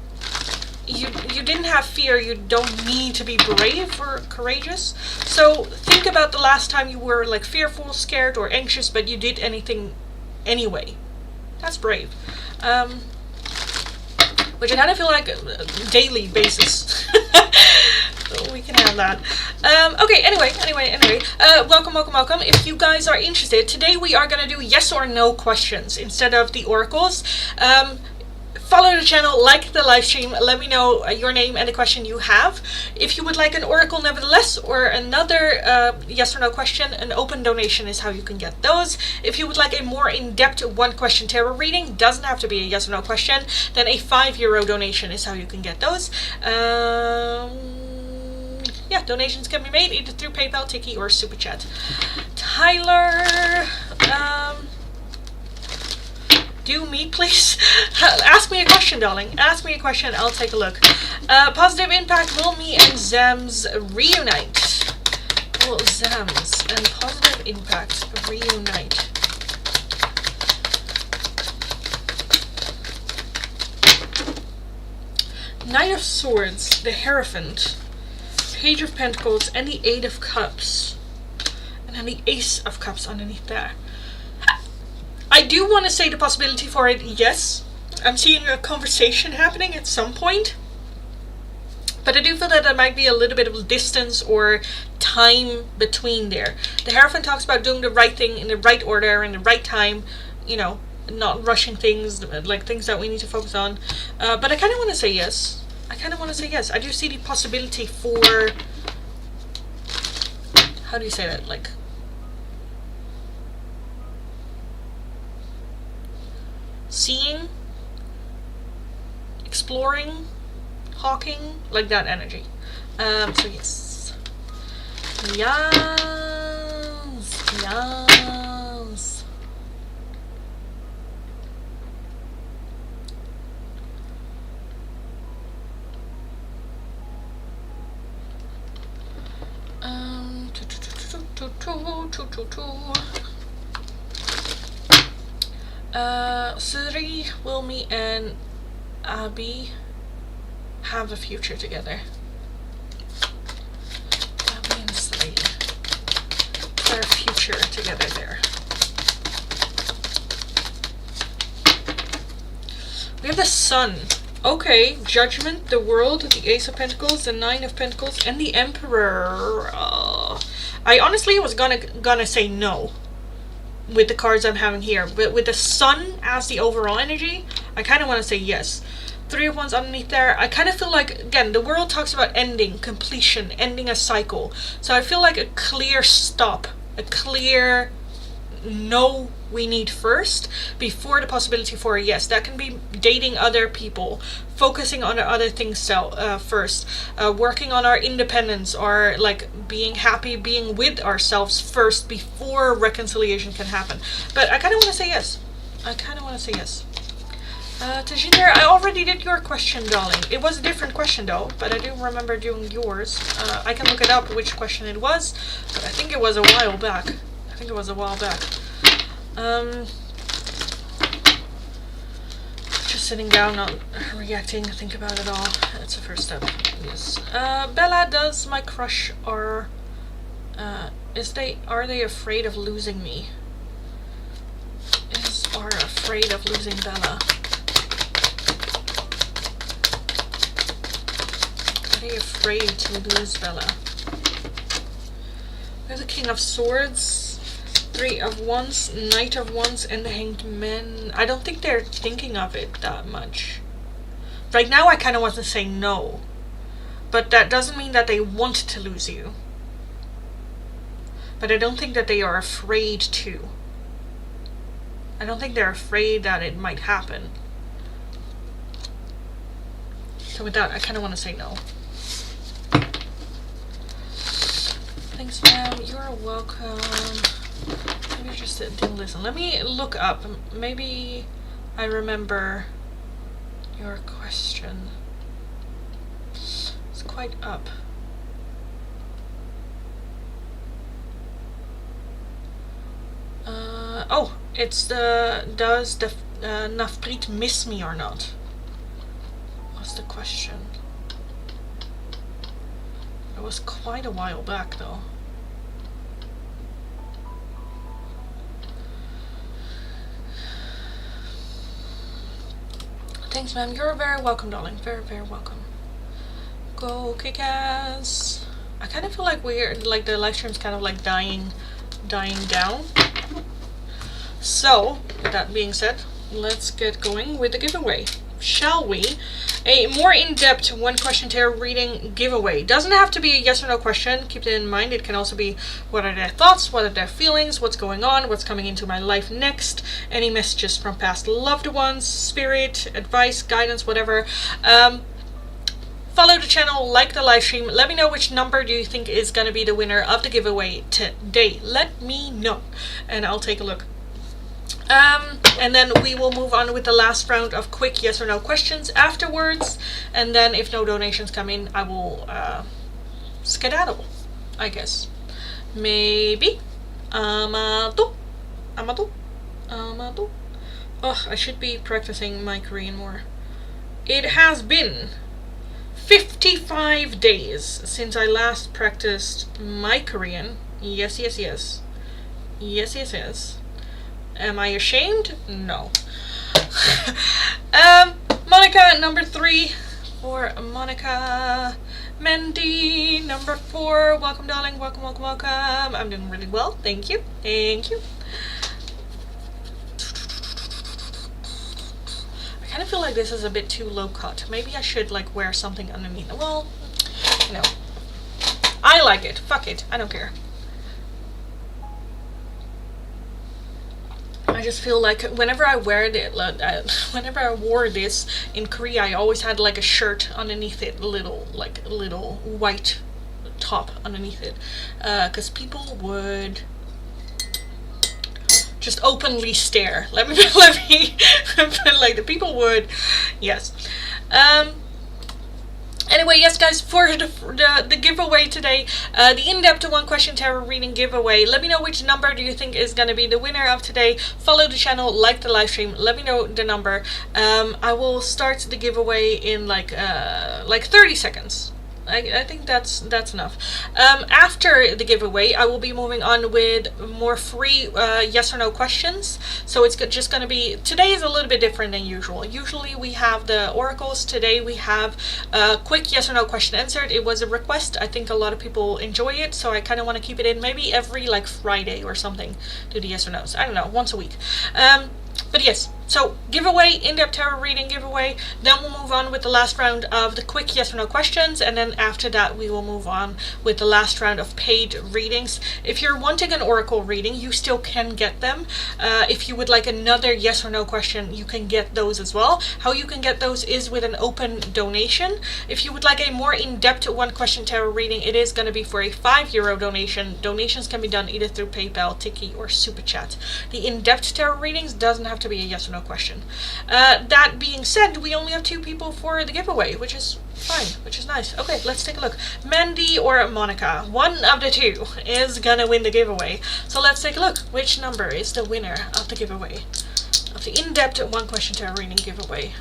you didn't have fear, you don't need to be brave or courageous. So think about the last time you were like fearful, scared, or anxious, but you did anything anyway. That's brave. Which I kind of feel like a daily basis. So we can have that. Okay, anyway. Welcome. If you guys are interested, today we are going to do yes or no questions instead of the oracles. Follow the channel, like the live stream, let me know your name and the question you have. If you would like an oracle nevertheless, or another yes or no question, an open donation is how you can get those. If you would like a more in-depth one question tarot reading, doesn't have to be a yes or no question, then a €5 donation is how you can get those. Yeah, donations can be made either through PayPal, Tiki, or Super Chat. Tyler, do me, please. Ask me a question, darling. Ask me a question. I'll take a look. Positive impact. Will me and Zams reunite? Will Zams and positive impact reunite? Knight of Swords, the Hierophant, Page of Pentacles, and the Eight of Cups. And then the Ace of Cups underneath there. I do want to say the possibility for it, yes. I'm seeing a conversation happening at some point. But I do feel that there might be a little bit of distance or time between there. The Hierophant talks about doing the right thing in the right order, in the right time. You know, not rushing things, like things that we need to focus on. But I kind of want to say yes. I do see the possibility for... How do you say that? Like... seeing, exploring, hawking, like that energy. So yes. Yes. Suri, Wilmy, and Abby have a future together. Abby and Suri, their future together there. We have the Sun. Okay, Judgment, the World, the Ace of Pentacles, the Nine of Pentacles, and the Emperor. I honestly was gonna say no with the cards I'm having here, but with the Sun as the overall energy, I kind of want to say yes. Three of Wands underneath there. I kind of feel like, again, the World talks about ending, completion, ending a cycle. So I feel like a clear stop, a clear no we need first before the possibility for a yes. That can be dating other people, focusing on other things first, working on our independence, or like being happy, being with ourselves first before reconciliation can happen. But I kind of want to say yes. Tajinder, I already did your question, darling. It was a different question though, but I do remember doing yours. I can look it up which question it was, but I think it was a while back. Just sitting down, not reacting, think about it all. That's the first step. Yes. Bella, does my crush are they afraid of losing me? Are afraid of losing Bella? Are they afraid to lose Bella? There's the King of Swords, Three of Wands, Knight of Wands, and the Hanged Man. I don't think they're thinking of it that much. Right now I kind of want to say no. But that doesn't mean that they want to lose you. But I don't think that they are afraid to. I don't think they're afraid that it might happen. So with that, I kind of want to say no. Thanks, ma'am. You're welcome. Maybe I just didn't listen. Let me look up. Maybe I remember your question. It's quite up. Oh, it's does the Nafpreet miss me or not? What's the question? It was quite a while back though. Thanks, ma'am. You're very welcome, darling. Very, very welcome. Go kick-ass. I kind of feel like like the live stream's kind of like dying down. So, with that being said, let's get going with the giveaway, shall we? A more in-depth one-question tarot reading giveaway. Doesn't have to be a yes or no question. Keep that in mind. It can also be, what are their thoughts, what are their feelings, what's going on, what's coming into my life next, any messages from past loved ones, spirit, advice, guidance, whatever. Follow the channel, like the live stream. Let me know which number do you think is going to be the winner of the giveaway today. Let me know, and I'll take a look. And then we will move on with the last round of quick yes or no questions afterwards. And then if no donations come in, I will skedaddle, I guess. Maybe. Amado. Oh, I should be practicing my Korean more. It has been 55 days since I last practiced my Korean. Yes. Am I ashamed? No. Monica, number 3 for Monica. Mandy, number 4. Welcome, darling. Welcome. I'm doing really well. Thank you. I kind of feel like this is a bit too low cut. Maybe I should like wear something underneath. Well, you know, I like it. Fuck it. I don't care. I just feel like whenever I wore this in Korea, I always had like a shirt underneath it, little white top underneath it, because people would just openly stare. Let me like the people would, yes. Anyway, yes, guys, for the giveaway today, the in-depth one-question tarot reading giveaway, let me know which number do you think is going to be the winner of today. Follow the channel, like the live stream, let me know the number. I will start the giveaway in like 30 seconds. I think that's enough. After the giveaway, I will be moving on with more free yes or no questions. So it's just going to be, today is a little bit different than usual. Usually we have the oracles. Today we have a quick yes or no question answered. It was a request. I think a lot of people enjoy it, so I kind of want to keep it in maybe every like Friday or something, do the yes or no's. I don't know, once a week. But yes, so giveaway, in-depth tarot reading giveaway. Then we'll move on with the last round of the quick yes or no questions, and then after that we will move on with the last round of paid readings. If you're wanting an oracle reading, you still can get them. If you would like another yes or no question, you can get those as well. How you can get those is with an open donation. If you would like a more in-depth one-question tarot reading, it is going to be for a €5 donation. Donations can be done either through PayPal, Tiki, or Super Chat. The in-depth tarot readings doesn't have to be a yes or no question. That being said, we only have 2 people for the giveaway, which is fine, which is nice. Okay, let's take a look. Mandy or Monica, one of the 2 is gonna win the giveaway. So let's take a look. Which number is the winner of the giveaway, of the in-depth one-question tarot reading giveaway?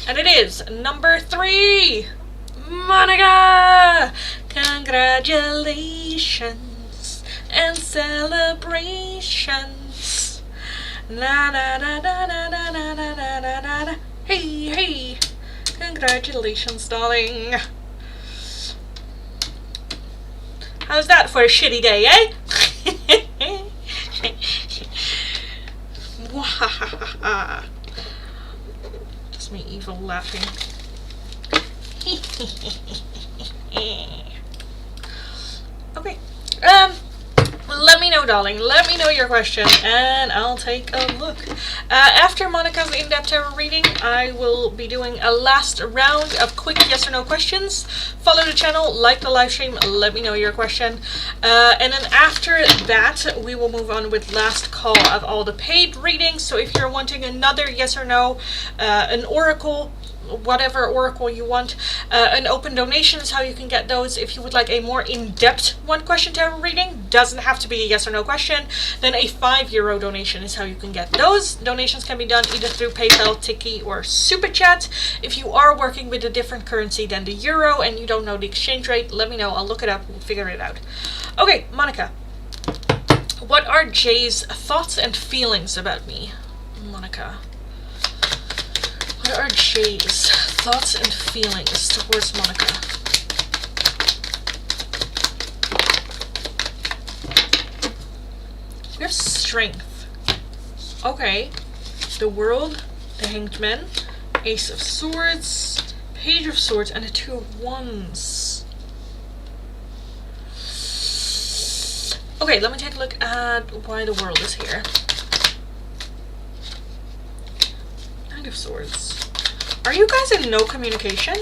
And it is number 3, Monica. Congratulations and celebrations. Na na na na na na na na na na na. Hey, congratulations, darling. How's that for a shitty day, eh? Just me evil laughing. Okay. Let me know, darling. Let me know your question, and I'll take a look. After Monica's in-depth tarot reading, I will be doing a last round of quick yes or no questions. Follow the channel, like the live stream, let me know your question. And then after that, we will move on with last call of all the paid readings. So if you're wanting another yes or no, an oracle, whatever oracle you want, an open donation is how you can get those. If you would like a more in-depth one question tarot reading, doesn't have to be a yes or no question, then a €5 donation is how you can get those. Donations can be done either through PayPal, Tiki, or Super Chat. If you are working with a different currency than the euro and you don't know the exchange rate, let me know. I'll look it up, we'll figure it out. Okay, Monica, what are Jay's thoughts and feelings about me? Monica, what are Jay's thoughts and feelings towards Monica? We have strength. Okay. The World, the Hanged Man, Ace of Swords, Page of Swords, and the Two of Wands. Okay, let me take a look at why the World is here. Knight of Swords. Are you guys in no communication?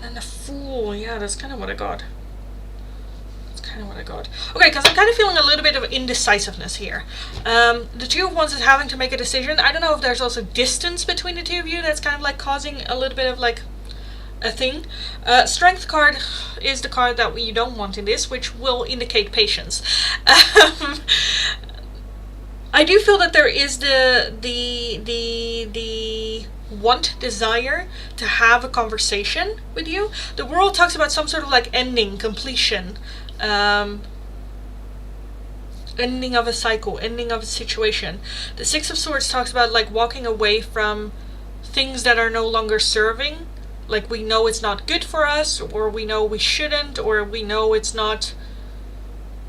And the Fool, yeah, that's kind of what I got. Okay, because I'm kind of feeling a little bit of indecisiveness here. The Two of Wands is having to make a decision. I don't know if there's also distance between the two of you that's kind of like causing a little bit of like a thing. Strength card is the card that you don't want in this, which will indicate patience. I do feel that there is the desire to have a conversation with you. The World talks about some sort of like ending, completion, ending of a cycle, ending of a situation. The Six of Swords talks about like walking away from things that are no longer serving. Like we know it's not good for us, or we know we shouldn't, or we know it's not,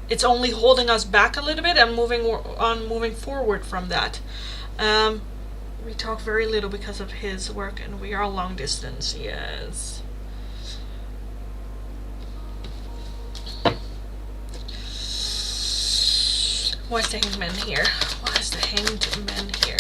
it's only holding us back a little bit and moving forward from that. We talk very little because of his work, and we are long distance, yes. Why is the Hanged Man here? Why is the Hanged Man here?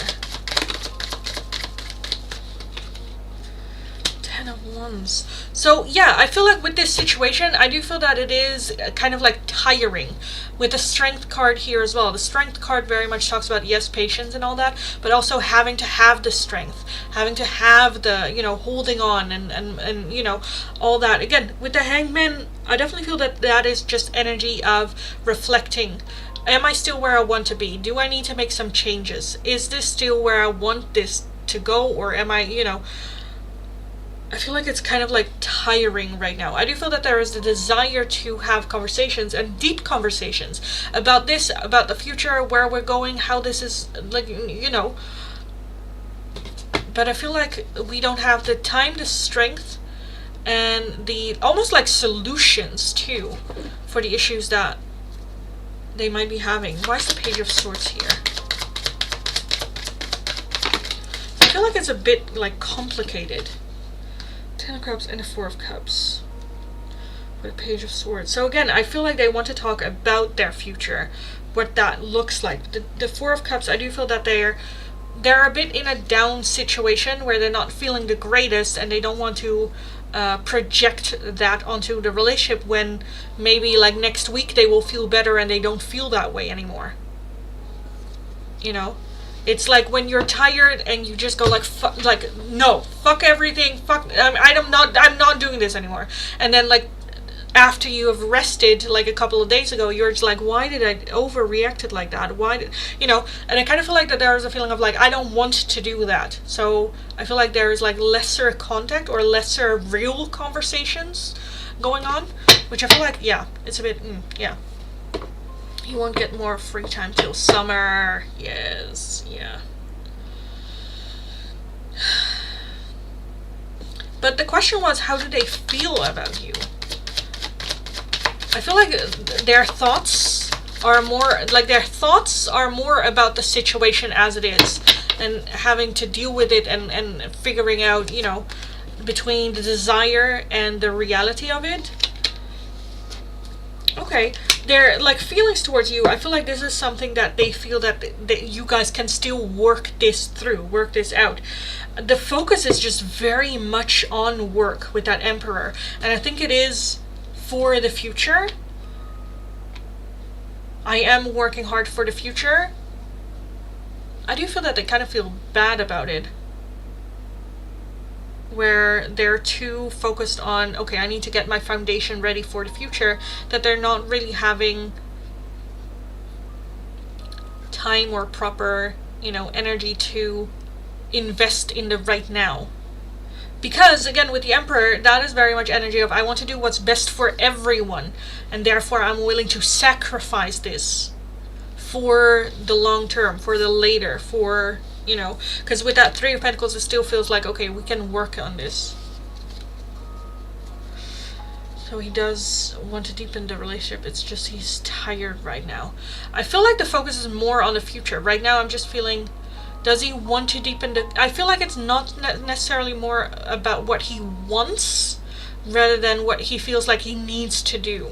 Ten of Wands. So yeah, I feel like with this situation, I do feel that it is kind of like tiring. With the Strength card here as well. The Strength card very much talks about, yes, patience and all that, but also having to have the strength, having to have the, you know, holding on and you know, all that. Again, with the Hanged Man, I definitely feel that that is just energy of reflecting. Am I still where I want to be? Do I need to make some changes? Is this still where I want this to go? Or am I, you know, I feel like it's kind of like tiring right now. I do feel that there is the desire to have conversations, and deep conversations about this, about the future, where we're going, how this is, like, you know. But I feel like we don't have the time, the strength, and the almost like solutions too for the issues that they might be having. Why is the Page of Swords here? I feel like it's a bit like complicated. Ten of Cups and the Four of Cups with a Page of Swords. So again, I feel like they want to talk about their future, what that looks like. The Four of Cups, I do feel that they're a bit in a down situation where they're not feeling the greatest, and they don't want to project that onto the relationship when maybe like next week they will feel better and they don't feel that way anymore. You know? It's like when you're tired and you just go like, no, fuck everything, fuck, I'm not doing this anymore. And then like after you have rested like a couple of days ago, you're just like, why did I overreact it like that? Why did, you know? And I kind of feel like that there is a feeling of like, I don't want to do that. So I feel like there is like lesser contact or lesser real conversations going on, which I feel like, yeah, it's a bit, yeah. You won't get more free time till summer. Yes, yeah. But the question was, how do they feel about you? I feel like their thoughts are more about the situation as it is. and having to deal with it, and figuring out, you know, between the desire and the reality of it. Okay, their like feelings towards you, I feel like this is something that they feel that you guys can still work this through, work this out. The focus is just very much on work with that Emperor, and I think it is for the future. I am working hard for the future. I do feel that they kind of feel bad about it, where they're too focused on, okay, I need to get my foundation ready for the future, that they're not really having time or proper, you know, energy to invest in the right now. Because again, with the Emperor, that is very much energy of, I want to do what's best for everyone, and therefore I'm willing to sacrifice this for the long term, for the later, for, you know, because with that Three of Pentacles, it still feels like, okay, we can work on this. So he does want to deepen the relationship. It's just he's tired right now. I feel like the focus is more on the future. Right now, I'm just feeling, does he want to deepen the... I feel like it's not necessarily more about what he wants, rather than what he feels like he needs to do.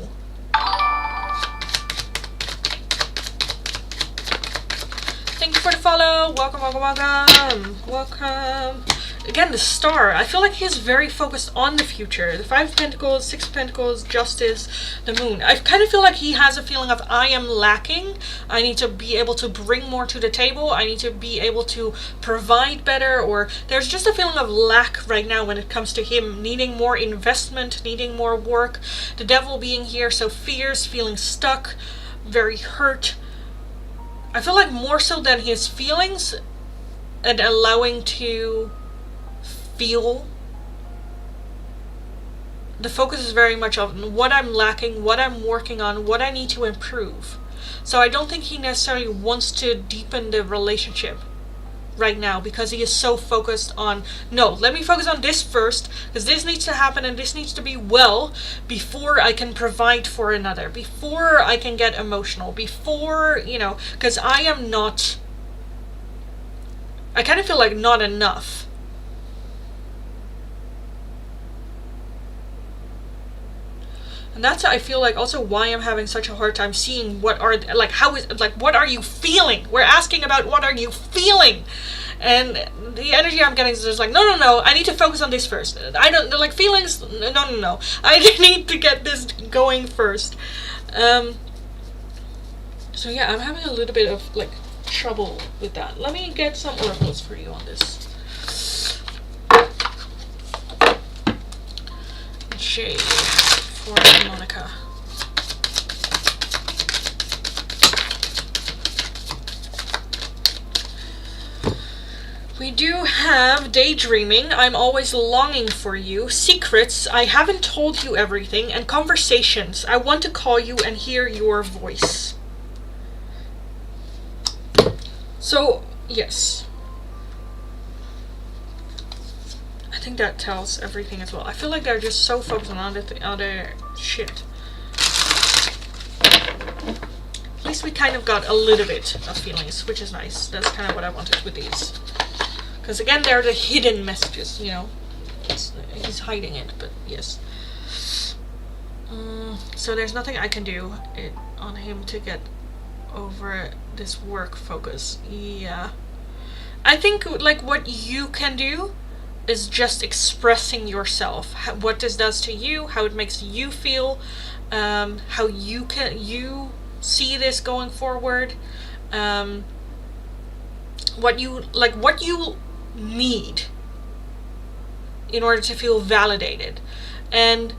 Thank you for the follow. Welcome, welcome, welcome. Welcome. Again, the Star. I feel like he's very focused on the future. The Five of Pentacles, Six of Pentacles, Justice, the Moon. I kind of feel like he has a feeling of, I am lacking. I need to be able to bring more to the table. I need to be able to provide better. Or there's just a feeling of lack right now when it comes to him needing more investment, needing more work. The Devil being here, so fears, feeling stuck, very hurt. I feel like more so than his feelings, and allowing to feel, the focus is very much on what I'm lacking, what I'm working on, what I need to improve. So I don't think he necessarily wants to deepen the relationship right now, because he is so focused on, no, let me focus on this first, because this needs to happen and this needs to be well before I can provide for another, before I can get emotional, before, you know, because I am not, I kind of feel like not enough. And that's, I feel like, also why I'm having such a hard time seeing what are, like, how is, like, what are you feeling? We're asking about what are you feeling? And the energy I'm getting is just like, no, I need to focus on this first. I don't, like, feelings, no. I need to get this going first. So yeah, I'm having a little bit of, like, trouble with that. Let me get some oracles for you on this. Jade. For Monica. We do have daydreaming, I'm always longing for you, secrets, I haven't told you everything, and conversations, I want to call you and hear your voice. So, yes. I think that tells everything as well. I feel like they're just so focused on other shit. At least we kind of got a little bit of feelings, which is nice. That's kind of what I wanted with these. Because again, they're the hidden messages, you know. He's hiding it, but yes. So there's nothing I can do on him to get over this work focus. Yeah. I think, like, what you can do is just expressing yourself, what this does to you, how it makes you feel, how you see this going forward, what you need in order to feel validated. And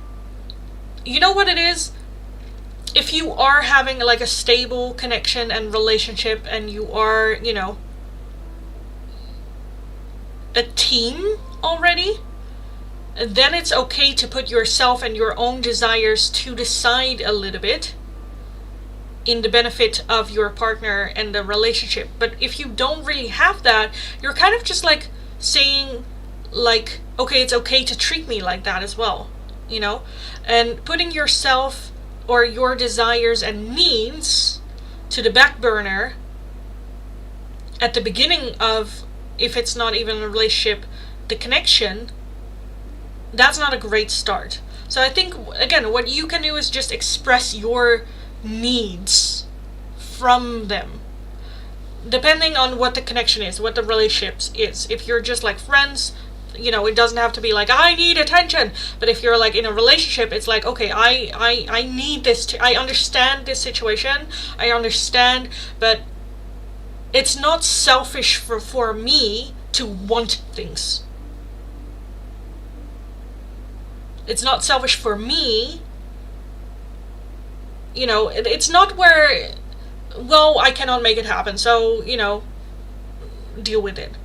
you know what it is? If you are having like a stable connection and relationship, and you are, you know, a team already, then it's okay to put yourself and your own desires to the side a little bit in the benefit of your partner and the relationship. But if you don't really have that, you're kind of just like saying, like, okay, it's okay to treat me like that as well, you know? And putting yourself or your desires and needs to the back burner at the beginning of if it's not even a relationship, the connection, that's not a great start. So I think, again, what you can do is just express your needs from them, depending on what the connection is, what the relationship is. If you're just like friends, you know, it doesn't have to be like, I need attention. But if you're like in a relationship, it's like, okay, I need this, I understand this situation, I understand, but it's not selfish for me to want things. It's not selfish for me, you know, it's not where, well, I cannot make it happen, so, you know, deal with it.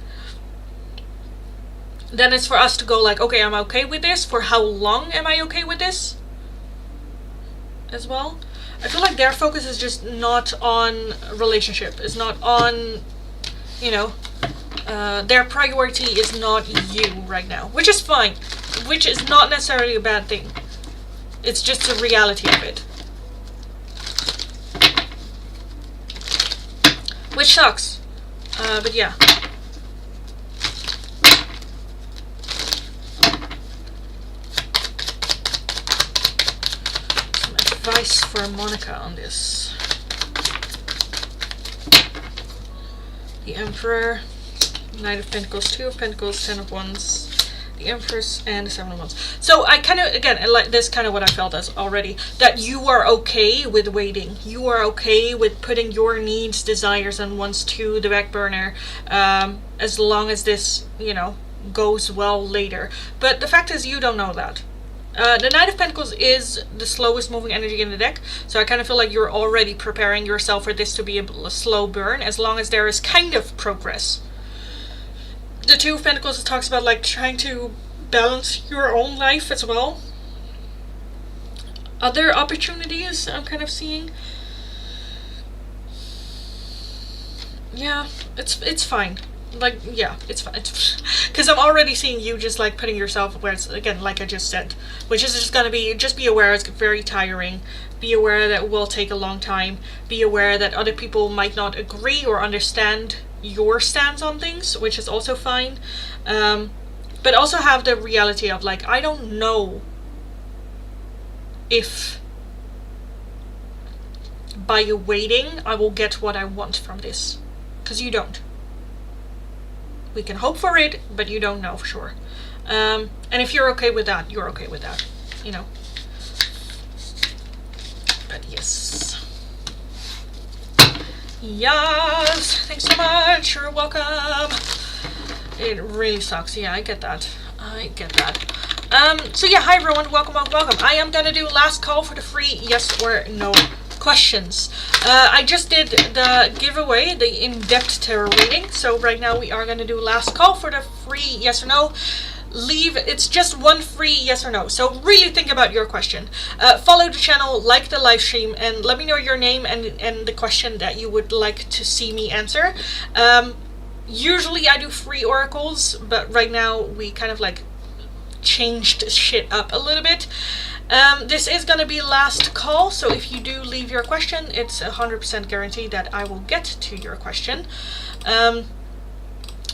Then it's for us to go like, okay, I'm okay with this. For how long am I okay with this? As well. I feel like their focus is just not on relationship. It's not on, you know, their priority is not you right now. Which is fine. Which is not necessarily a bad thing. It's just the reality of it. Which sucks. But yeah. Advice for Monica on this. The Emperor, Knight of Pentacles, Two of Pentacles, Ten of Wands, the Empress, and the Seven of Wands. So I kind of, again, like this kind of what I felt as already, that you are okay with waiting. You are okay with putting your needs, desires, and wants to the back burner, as long as this, you know, goes well later. But the fact is, you don't know that. The Knight of Pentacles is the slowest moving energy in the deck, so I kind of feel like you're already preparing yourself for this to be a slow burn, as long as there is kind of progress. The Two of Pentacles talks about like trying to balance your own life as well. Other opportunities I'm kind of seeing. Yeah, it's fine. Like, yeah, it's fine. Because I'm already seeing you just like putting yourself where it's, again, like I just said, which is just gonna be, just be aware it's very tiring. Be aware that it will take a long time. Be aware that other people might not agree or understand your stance on things, which is also fine. But also have the reality of like, I don't know if by waiting I will get what I want from this. Because you don't. We can hope for it, but you don't know for sure. And if you're okay with that, you're okay with that, you know. But yes. Yes, thanks so much, you're welcome. It really sucks, yeah, I get that. I get that. So yeah, hi everyone, welcome. I am gonna do last call for the free yes or no questions. I just did the giveaway, the in-depth tarot reading, so right now we are going to do last call for the free yes or no. It's just one free yes or no, so really think about your question. Follow the channel, like the live stream, and let me know your name and the question that you would like to see me answer. Usually I do free oracles, but right now we kind of like changed shit up a little bit. This is going to be last call, so if you do leave your question, it's 100% guaranteed that I will get to your question.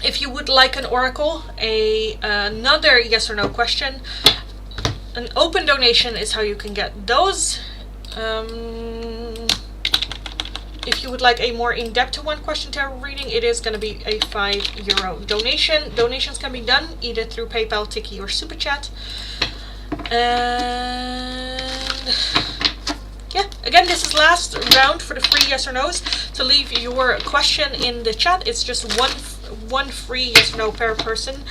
If you would like an oracle, another yes or no question, an open donation is how you can get those. If you would like a more in-depth one question tarot reading, it is going to be a €5 donation. Donations can be done either through PayPal, Tiki, or Super Chat. And yeah, again, this is last round for the free yes or no's. To leave your question in the chat, it's just one free yes or no per person,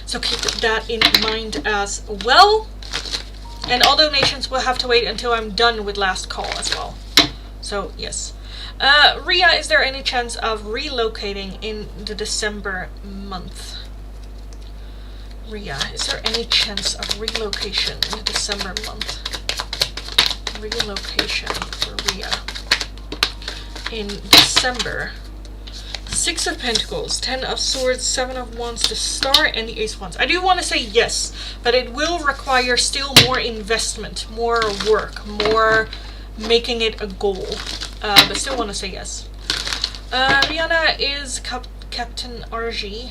so keep that in mind as well. And all donations will have to wait until I'm done with last call as well. So yes. Ria, is there any chance of relocating in the December month? Ria, is there any chance of relocation in the December month? Relocation for Ria in December. Six of Pentacles, 10 of Swords, 7 of Wands, the Star, and the Ace of Wands. I do want to say yes, but it will require still more investment, more work, more making it a goal. But still want to say yes. Rihanna, is Captain RG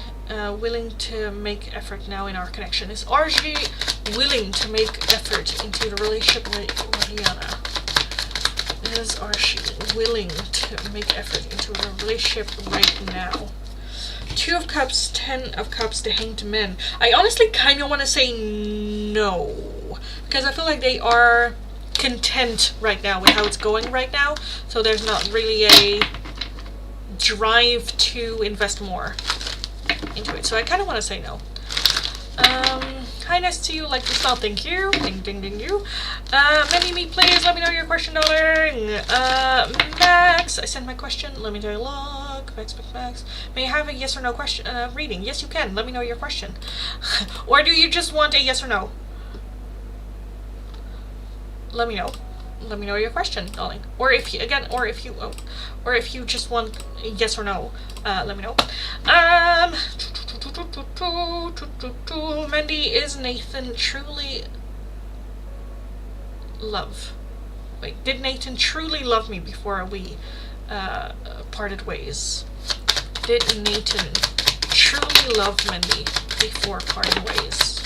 willing to make effort now in our connection? Is RG willing to make effort into the relationship with Rihanna? Is RG willing to make effort into a relationship right now? 2 of Cups, 10 of Cups, the Hanged Men. I honestly kind of want to say no, because I feel like they are content right now with how it's going right now, so there's not really a drive to invest more into it, so I kind of want to say no. Hi, nice to see you. Like this style, thank you. Ding ding ding you. Many me, please let me know your question, darling. Max, I sent my question. Let me take a look. Max. May I have a yes or no question reading? Yes, you can. Let me know your question. Or do you just want a yes or no? Let me know. Let me know your question, darling. Or if you or if you just want a yes or no, let me know. Mandy, is Nathan truly love? Wait, did Nathan truly love me before we parted ways? Did Nathan truly love Mandy before parting ways?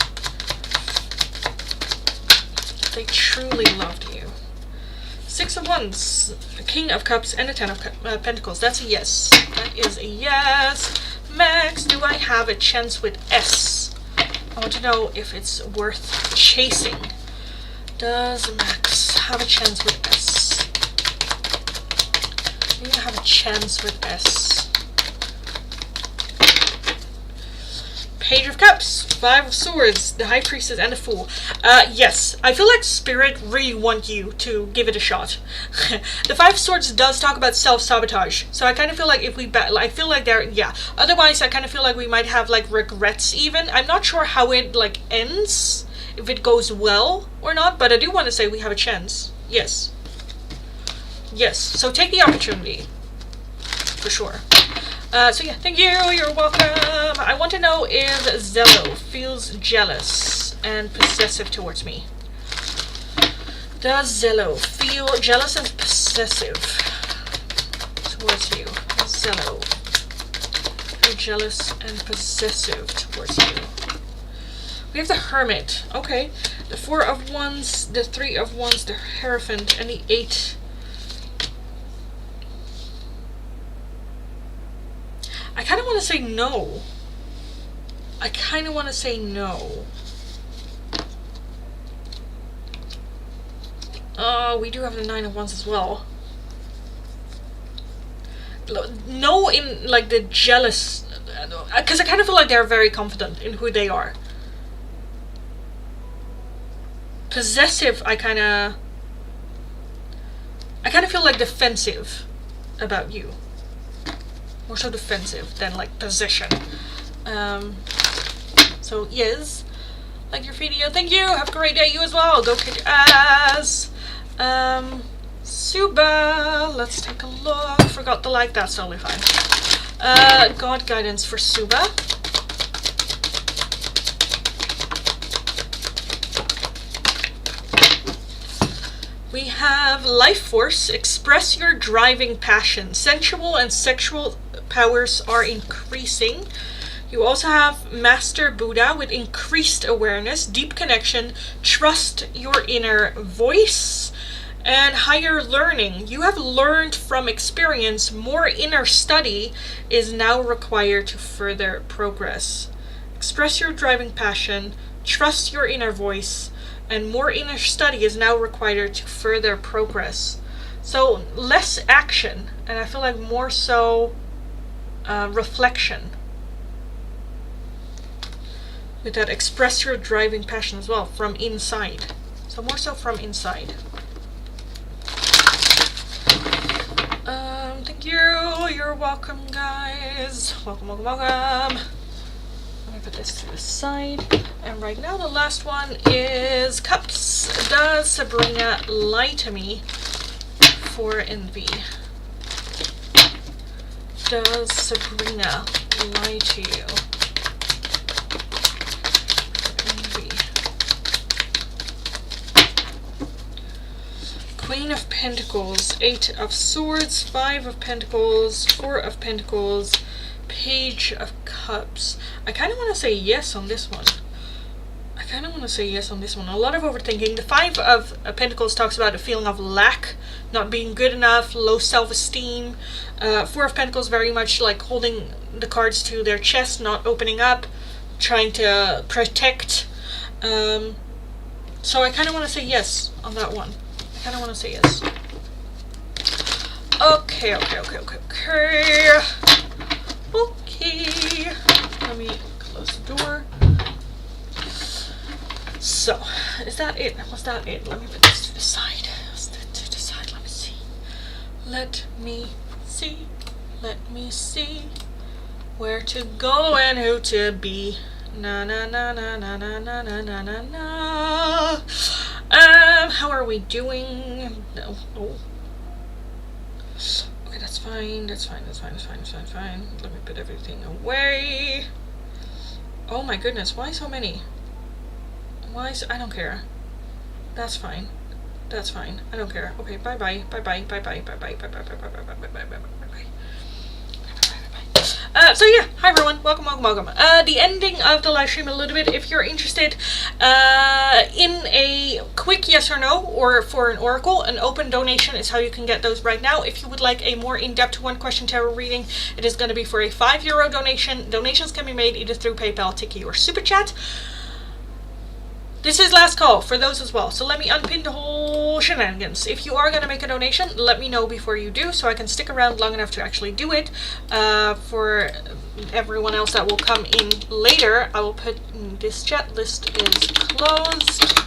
They truly loved you. 6 of Wands, King of Cups, and a 10 of Pentacles. That's a yes. That is a yes. Max, do I have a chance with S? I want to know if it's worth chasing. Does Max have a chance with S? Do you have a chance with S? Page of Cups, 5 of Swords, the High Priestess, and the Fool. Yes, I feel like Spirit really want you to give it a shot. The 5 of Swords does talk about self-sabotage, so I kind of feel like if we I feel like there, yeah. Otherwise, I kind of feel like we might have like regrets even. I'm not sure how it like ends, if it goes well or not, but I do want to say we have a chance. Yes. Yes, so take the opportunity, for sure. So yeah, thank you, you're welcome. I want to know if Zello feels jealous and possessive towards me. Does Zello feel jealous and possessive towards you? Zello, feel jealous and possessive towards you. We have the Hermit, okay. The 4 of Wands, the 3 of Wands, the Hierophant, and the 8. I kind of want to say no. I kind of want to say no. We do have the 9 of Wands as well. No in, like, the jealous... Because I kind of feel like they're very confident in who they are. Possessive, I kind of feel like defensive about you. More so defensive than like possession. So yes, like your video. Thank you. Have a great day. You as well. Go kick ass. Suba. Let's take a look. Forgot to like. That's totally fine. God guidance for Suba. We have Life Force. Express your driving passion. Sensual and sexual powers are increasing. You also have Master Buddha with increased awareness, deep connection, trust your inner voice, and higher learning. You have learned from experience. More inner study is now required to further progress. Express your driving passion, trust your inner voice, and more inner study is now required to further progress. So less action, and I feel like more so reflection. With that, express your driving passion as well from inside. So more so from inside. Thank you. You're welcome, guys. Welcome, welcome, welcome. Let me put this to the side. And right now, the last one is Cups. Does Sabrina lie to me for envy? Does Sabrina lie to you? Envy. Queen of Pentacles, 8 of Swords, 5 of Pentacles, 4 of Pentacles, Page of Cups. I kind of want to say yes on this one. A lot of overthinking. The Five of Pentacles talks about a feeling of lack, not being good enough, low self-esteem. Four of Pentacles very much like holding the cards to their chest, not opening up, trying to protect. So I kind of want to say yes on that one. Okay. Let me close the door. So, is that it? Was that it? Let me put this to the side. Let me see where to go and who to be. Na na na na na na na na na na na. How are we doing? No. Oh. Okay, that's fine. Let me put everything away. Oh my goodness, why so many? I don't care. That's fine. I don't care. Okay, bye. So yeah, hi everyone, welcome. The ending of the live stream a little bit, if you're interested in a quick yes or no, or for an oracle, an open donation is how you can get those right now. If you would like a more in-depth one question tarot reading, it is going to be for a €5 donation. Donations can be made either through PayPal, Tiki, or Super Chat. This is last call for those as well, so let me unpin the whole shenanigans. If you are going to make a donation, let me know before you do, so I can stick around long enough to actually do it. For everyone else that will come in later, I will put this chat list is closed.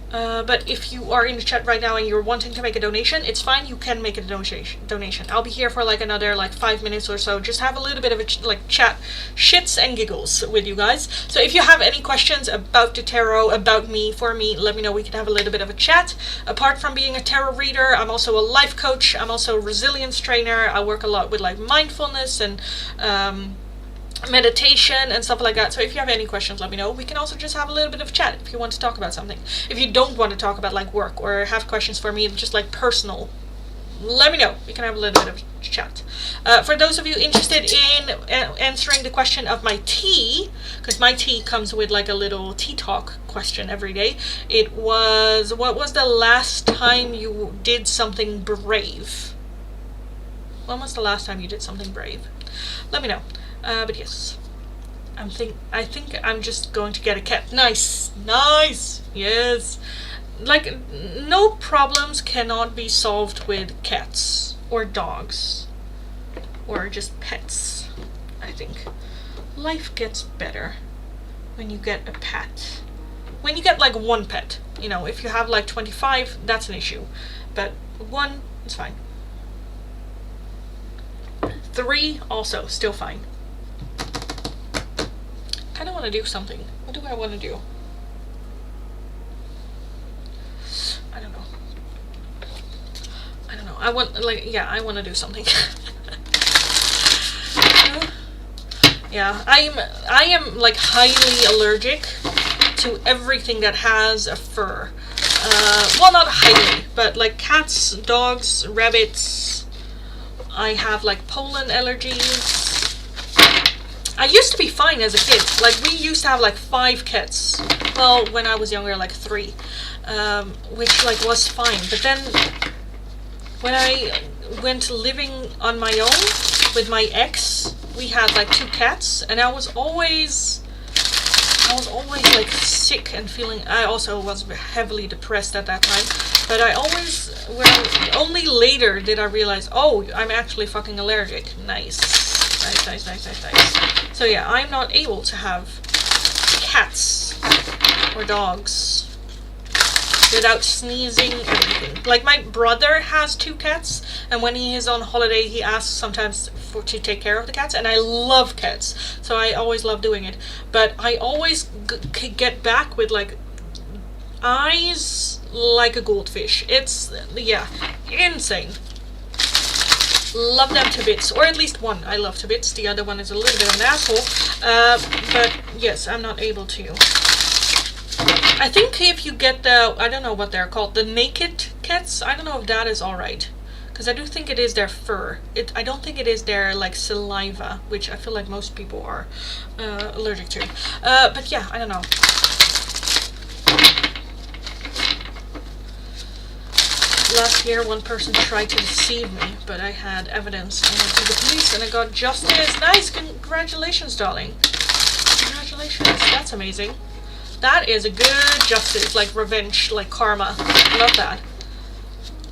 But if you are in the chat right now and you're wanting to make a donation, it's fine, you can make a donation. I'll be here for like another 5 minutes or so, just have a little bit of a chat, shits and giggles with you guys. So if you have any questions about the tarot, about me, for me, let me know, we can have a little bit of a chat. Apart from being a tarot reader, I'm also a life coach, I'm also a resilience trainer, I work a lot with mindfulness and meditation and stuff like that. So if you have any questions, let me know. We can also just have a little bit of chat if you want to talk about something. If you don't want to talk about work or have questions for me, just personal, let me know. We can have a little bit of chat. For those of you interested in answering the question of my tea, because my tea comes with a little tea talk question every day. It was, what was the last time you did something brave? When was the last time you did something brave? Let me know. But yes, I think I'm just going to get a cat. Nice, yes. No problems cannot be solved with cats or dogs or just pets. I think life gets better when you get a pet. When you get one pet, if you have 25, that's an issue, but one, it's fine. 3, also still fine. I kind of want to do something. What do I want to do? I don't know. I want, I want to do something. Yeah, I am highly allergic to everything that has a fur. Well, not highly, but cats, dogs, rabbits. I have pollen allergies. I used to be fine as a kid. We used to have 5 cats. Well, when I was younger, 3, which was fine. But then when I went living on my own with my ex, we had 2 cats, and I was always sick and feeling. I also was heavily depressed at that time. But I always, only later did I realize, oh, I'm actually fucking allergic. Nice. So yeah, I'm not able to have cats or dogs without sneezing, everything. My brother has 2 cats, and when he is on holiday, he asks sometimes to take care of the cats, and I love cats, so I always love doing it. But I always get back with eyes like a goldfish. It's, yeah, insane. Love them to bits, or at least one I love to bits. The other one is a little bit of an asshole, but yes, I'm not able to. I think if you get the, I don't know what they're called, the naked cats, I don't know if that is alright, Because I do think it is their fur. I don't think it is their like saliva, which I feel like most people are allergic to. But yeah, I don't know. Last year, one person tried to deceive me, but I had evidence. I went to the police and I got justice. Nice, congratulations, darling. Congratulations, that's amazing. That is a good justice, like revenge, like karma. I love that.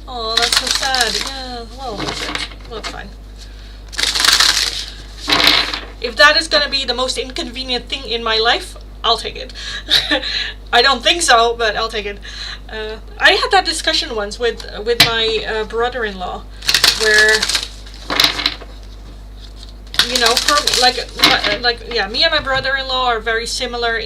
Oh, that's so sad. Yeah, well, that's it. Well, it's fine. If that is gonna be the most inconvenient thing in my life, I'll take it. I don't think so, but I'll take it. I had that discussion once with my brother-in-law, where, you know, yeah, me and my brother-in-law are very similar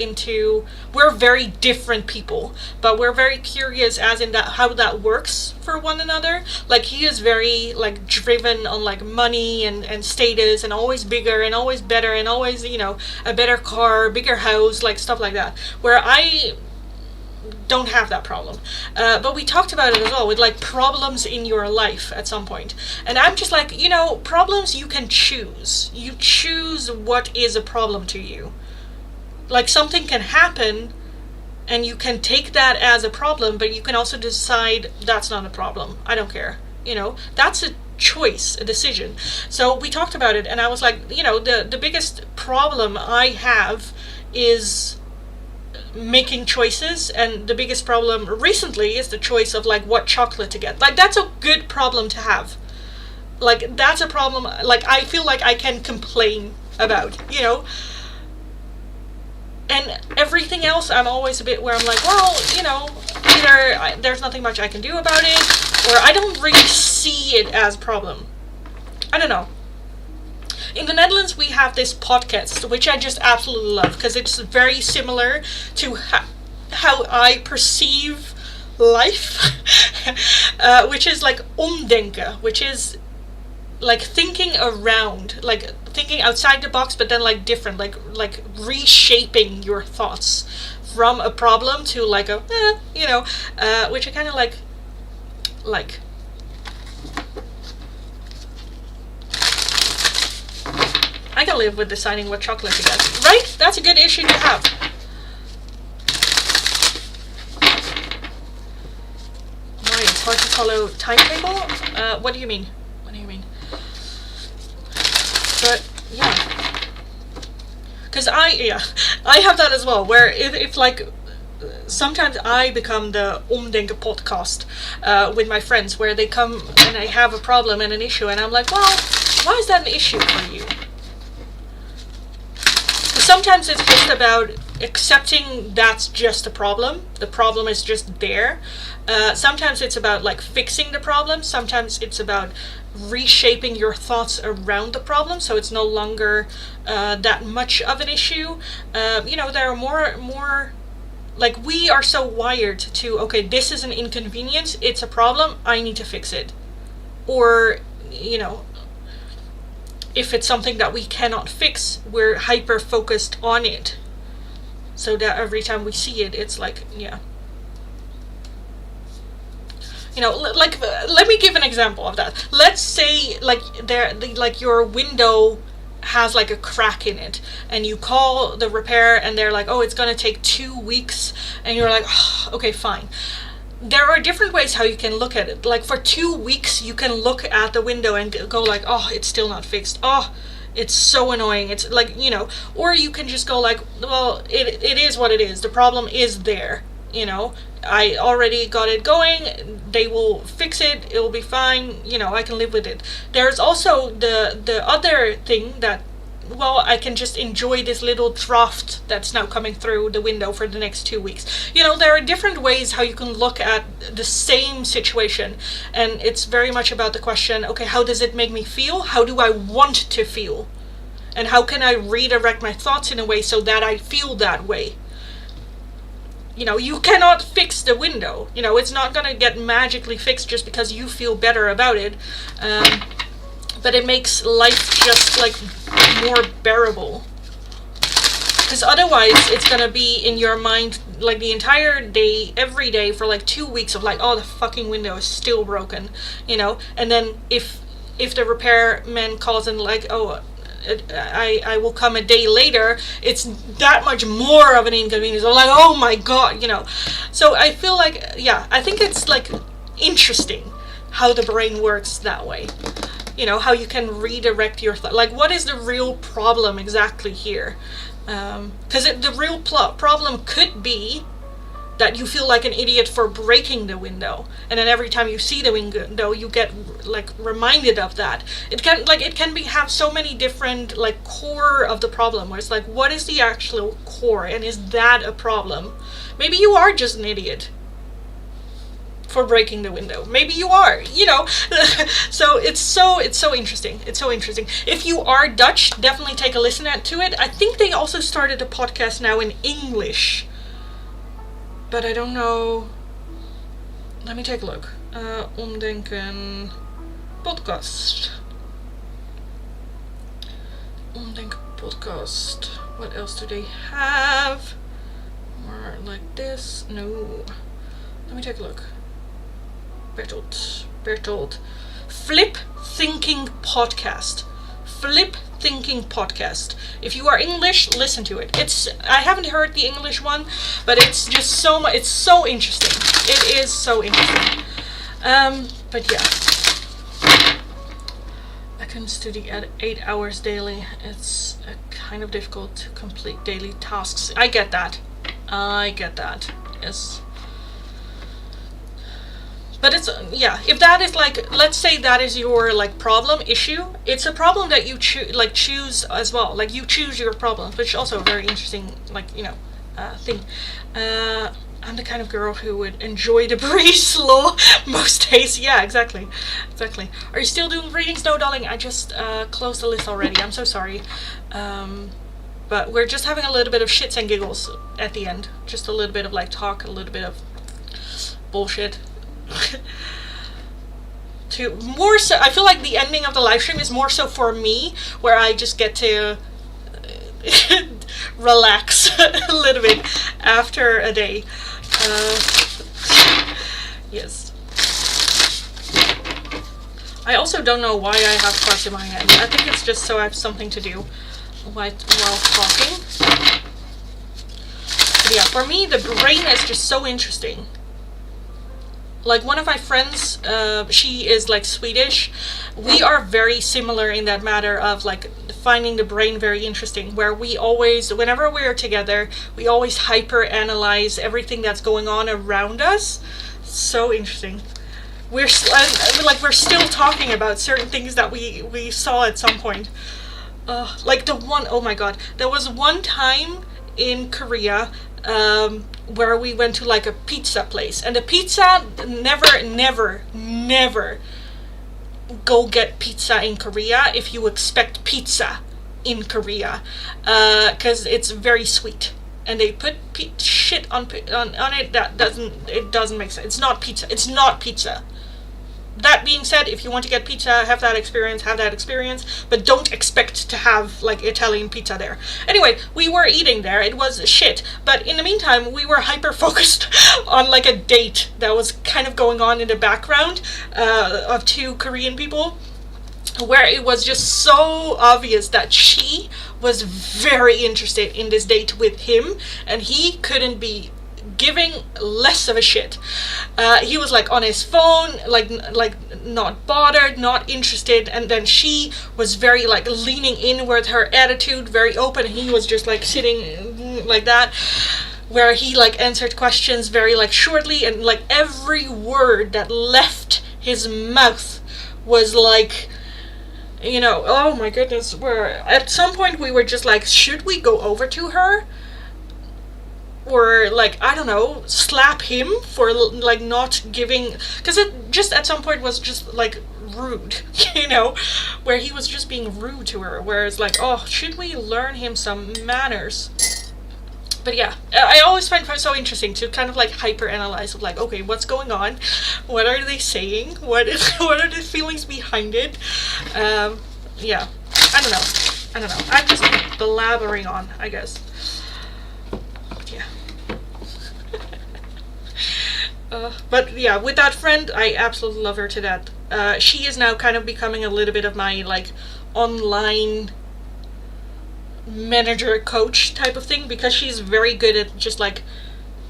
we're very different people, but we're very curious as in that how that works for one another. Like, he is very, like, driven on, like, money and status, and always bigger and always better and always, you know, a better car, bigger house, like, stuff like that, where I don't have that problem. But we talked about it as well, with like problems in your life at some point. And I'm just like, you know, problems you can choose. You choose what is a problem to you. Like, something can happen and you can take that as a problem, but you can also decide that's not a problem. I don't care. You know, that's a choice, a decision. So we talked about it, and I was like, you know, the biggest problem I have is making choices, and the biggest problem recently is the choice of like what chocolate to get. Like, that's a good problem to have. Like, that's a problem, like, I feel like I can complain about, you know. And everything else, I'm always a bit where I'm like, well, you know, either there's nothing much I can do about it, or I don't really see it as a problem. I don't know. In the Netherlands, we have this podcast, which I just absolutely love, because it's very similar to how I perceive life, which is like omdenken, which is like thinking around, like thinking outside the box, but then like different, like reshaping your thoughts from a problem to like a, you know, which I kind of like. I can live with deciding what chocolate to get, right? That's a good issue to have. Why, it's hard to follow timetable? What do you mean? What do you mean? But, yeah. Because I have that as well, where if like, sometimes I become the omdenken podcast with my friends, where they come and I have a problem and an issue, and I'm like, well, why is that an issue for you? Sometimes it's just about accepting that's just a problem. The problem is just there. Sometimes it's about like fixing the problem. Sometimes it's about reshaping your thoughts around the problem, so it's no longer that much of an issue. You know, there are more like, we are so wired to, okay, this is an inconvenience, it's a problem, I need to fix it. Or, you know, if it's something that we cannot fix, we're hyper focused on it, so that every time we see it, it's like, yeah. You know, like, let me give an example of that. Let's say, like, like your window has like a crack in it, and you call the repair, and they're like, oh, it's gonna take 2 weeks, and you're like, oh, okay, fine. There are different ways how you can look at it. Like, for 2 weeks, you can look at the window and go like, oh, it's still not fixed. Oh, it's so annoying. It's like, you know, or you can just go like, well, it is what it is. The problem is there, you know. I already got it going. They will fix it. It will be fine. You know, I can live with it. There's also the other thing that, well, I can just enjoy this little draft that's now coming through the window for the next 2 weeks. You know, there are different ways how you can look at the same situation. And it's very much about the question, okay, how does it make me feel? How do I want to feel? And how can I redirect my thoughts in a way so that I feel that way? You know, you cannot fix the window. You know, it's not going to get magically fixed just because you feel better about it. But it makes life just like more bearable. because otherwise it's gonna be in your mind like the entire day, every day for like 2 weeks of like, oh, the fucking window is still broken, you know. And then if the repairman calls and like, oh, I will come a day later, it's that much more of an inconvenience. I'm like, oh my god, you know. So I feel like, yeah, I think it's like interesting how the brain works that way. You know, how you can redirect your thought. Like, what is the real problem exactly here? Because the real problem could be that you feel like an idiot for breaking the window, and then every time you see the window you get like reminded of that. It can have so many different like core of the problem, where it's like, what is the actual core, and is that a problem? Maybe you are just an idiot for breaking the window. Maybe you are, you know. So it's so interesting. It's so interesting. If you are Dutch, definitely take a listen to it. I think they also started a podcast now in English, but I don't know. Let me take a look. Omdenken podcast. Omdenken podcast. What else do they have? More like this? No. Let me take a look. Bertolt. Flip Thinking Podcast. Flip Thinking Podcast. If you are English, listen to it. I haven't heard the English one, but it's just so much. It's so interesting. It is so interesting. But yeah, I can study at 8 hours daily. It's kind of difficult to complete daily tasks. I get that. Yes. But it's, yeah, if that is like, let's say that is your like problem issue, it's a problem that you choose as well. Like, you choose your problems, which is also a very interesting, like, you know, thing. I'm the kind of girl who would enjoy the breeze law most days. Yeah, exactly. Are you still doing readings? No, darling, I just closed the list already. I'm so sorry. But we're just having a little bit of shits and giggles at the end. Just a little bit of like talk, a little bit of bullshit. To more so, I feel like the ending of the live stream is more so for me, where I just get to relax a little bit after a day. Yes. I also don't know why I have cards in my hand. I think it's just so I have something to do while talking. But yeah, for me, the brain is just so interesting. Like, one of my friends, she is like Swedish. We are very similar in that matter of like finding the brain very interesting, where we always, whenever we're together, we always hyper analyze everything that's going on around us. So interesting. We're still talking about certain things that we saw at some point. Like oh my god, there was one time in Korea where we went to like a pizza place, and the pizza, never go get pizza in Korea if you expect pizza in Korea, because it's very sweet, and they put shit on it that doesn't make sense. It's not pizza. That being said, if you want to get pizza, have that experience, but don't expect to have like Italian pizza there. Anyway, we were eating there. It was shit, but in the meantime, we were hyper focused on like a date that was kind of going on in the background of two Korean people, where it was just so obvious that she was very interested in this date with him, and he couldn't be giving less of a shit. He was like on his phone, like not bothered, not interested, and then she was very like leaning in with her attitude, very open, and he was just like sitting like that, where he like answered questions very like shortly, and like every word that left his mouth was like, you know, oh my goodness, where at some point we were just like, should we go over to her? Or like, I don't know, slap him for like not giving, because it just at some point was just like rude, you know, where he was just being rude to her, where it's like, oh, should we learn him some manners? But yeah, I always find it so interesting to kind of like hyper analyze of like, okay, what's going on, what are they saying, what are the feelings behind it. Yeah, I don't know, I'm just blabbering on, I guess. But yeah, with that friend, I absolutely love her to death. She is now kind of becoming a little bit of my like online manager coach type of thing, because she's very good at just like,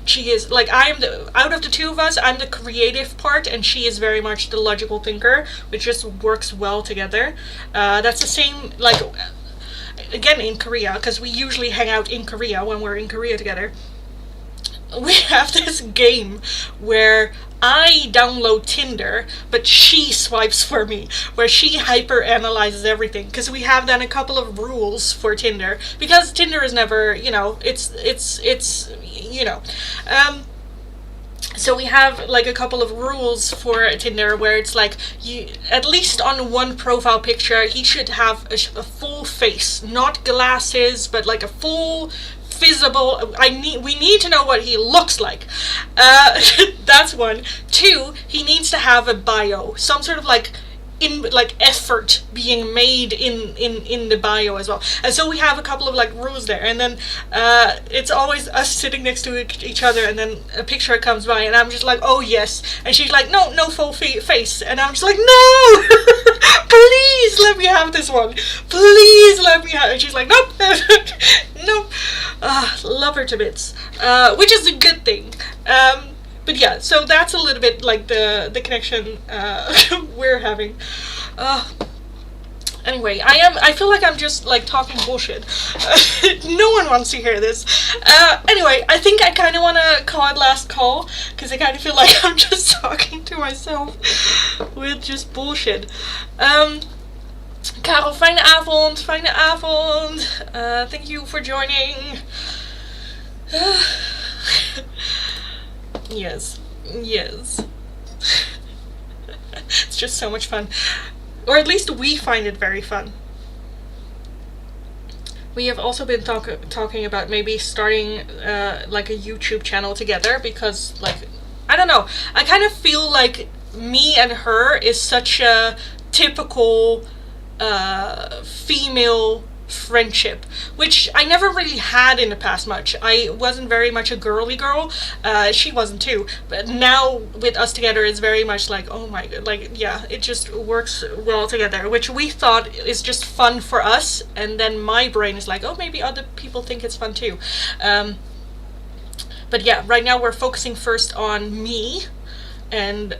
she is like, I'm the, out of the two of us, I'm the creative part, and she is very much the logical thinker, which just works well together. That's the same like, again, in Korea, because we usually hang out in Korea when we're in Korea together. We have this game where I download Tinder, but she swipes for me, where she hyper analyzes everything. Because we have then a couple of rules for Tinder, because Tinder is never, you know, it's you know. So we have like a couple of rules for Tinder, where it's like, you, at least on one profile picture, he should have a full face, not glasses, but like a full visible. We need to know what he looks like. That's one. Two, he needs to have a bio, some sort of like effort being made in the bio as well. And so we have a couple of like rules there, and then it's always us sitting next to each other, and then a picture comes by, and I'm just like, oh yes, and she's like, no full face, and I'm just like, no. Please let me have this one, please let me have it. And she's like, nope. Nope. Love her to bits, which is a good thing. But yeah, so that's a little bit like the connection we're having. Anyway, I feel like I'm just like talking bullshit. No one wants to hear this. Anyway, I think I kind of want to call it last call, because I kind of feel like I'm just talking to myself with just bullshit. Karel, fijne avond, fijne avond. Thank you for joining. Yes. It's just so much fun. Or at least we find it very fun. We have also been talking about maybe starting like a YouTube channel together, because like, I don't know, I kind of feel like me and her is such a typical female friendship, which I never really had in the past much. I wasn't very much a girly girl. She wasn't too. But now with us together, it's very much like, oh my god, like, yeah, it just works well together, which we thought is just fun for us. And then my brain is like, oh, maybe other people think it's fun too. But yeah, right now we're focusing first on me and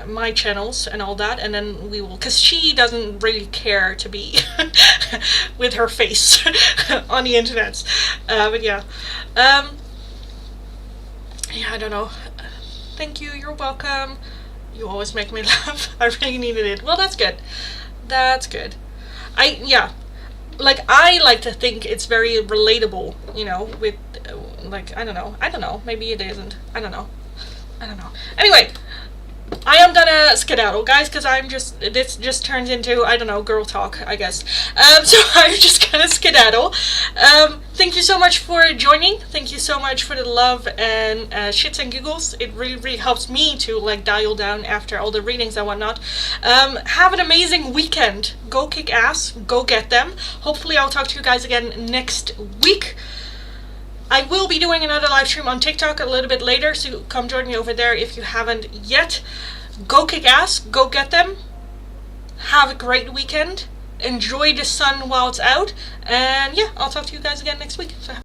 my channels and all that, and then we will, because she doesn't really care to be with her face on the internet. But yeah, yeah, I don't know. Thank you, you're welcome. You always make me laugh. I really needed it. Well, that's good. That's good. Yeah, like, I like to think it's very relatable, you know, with like, I don't know, maybe it isn't. I don't know. Anyway, I am gonna skedaddle, guys, because this just turns into, I don't know, girl talk, I guess. So I'm just gonna skedaddle. Thank you so much for joining. Thank you so much for the love and shits and giggles. It really helps me to like dial down after all the readings and whatnot. Have an amazing weekend. Go kick ass. Go get them. Hopefully I'll talk to you guys again next week. I will be doing another live stream on TikTok a little bit later, so come join me over there if you haven't yet. Go kick ass, go get them. Have a great weekend. Enjoy the sun while it's out. And yeah, I'll talk to you guys again next week. So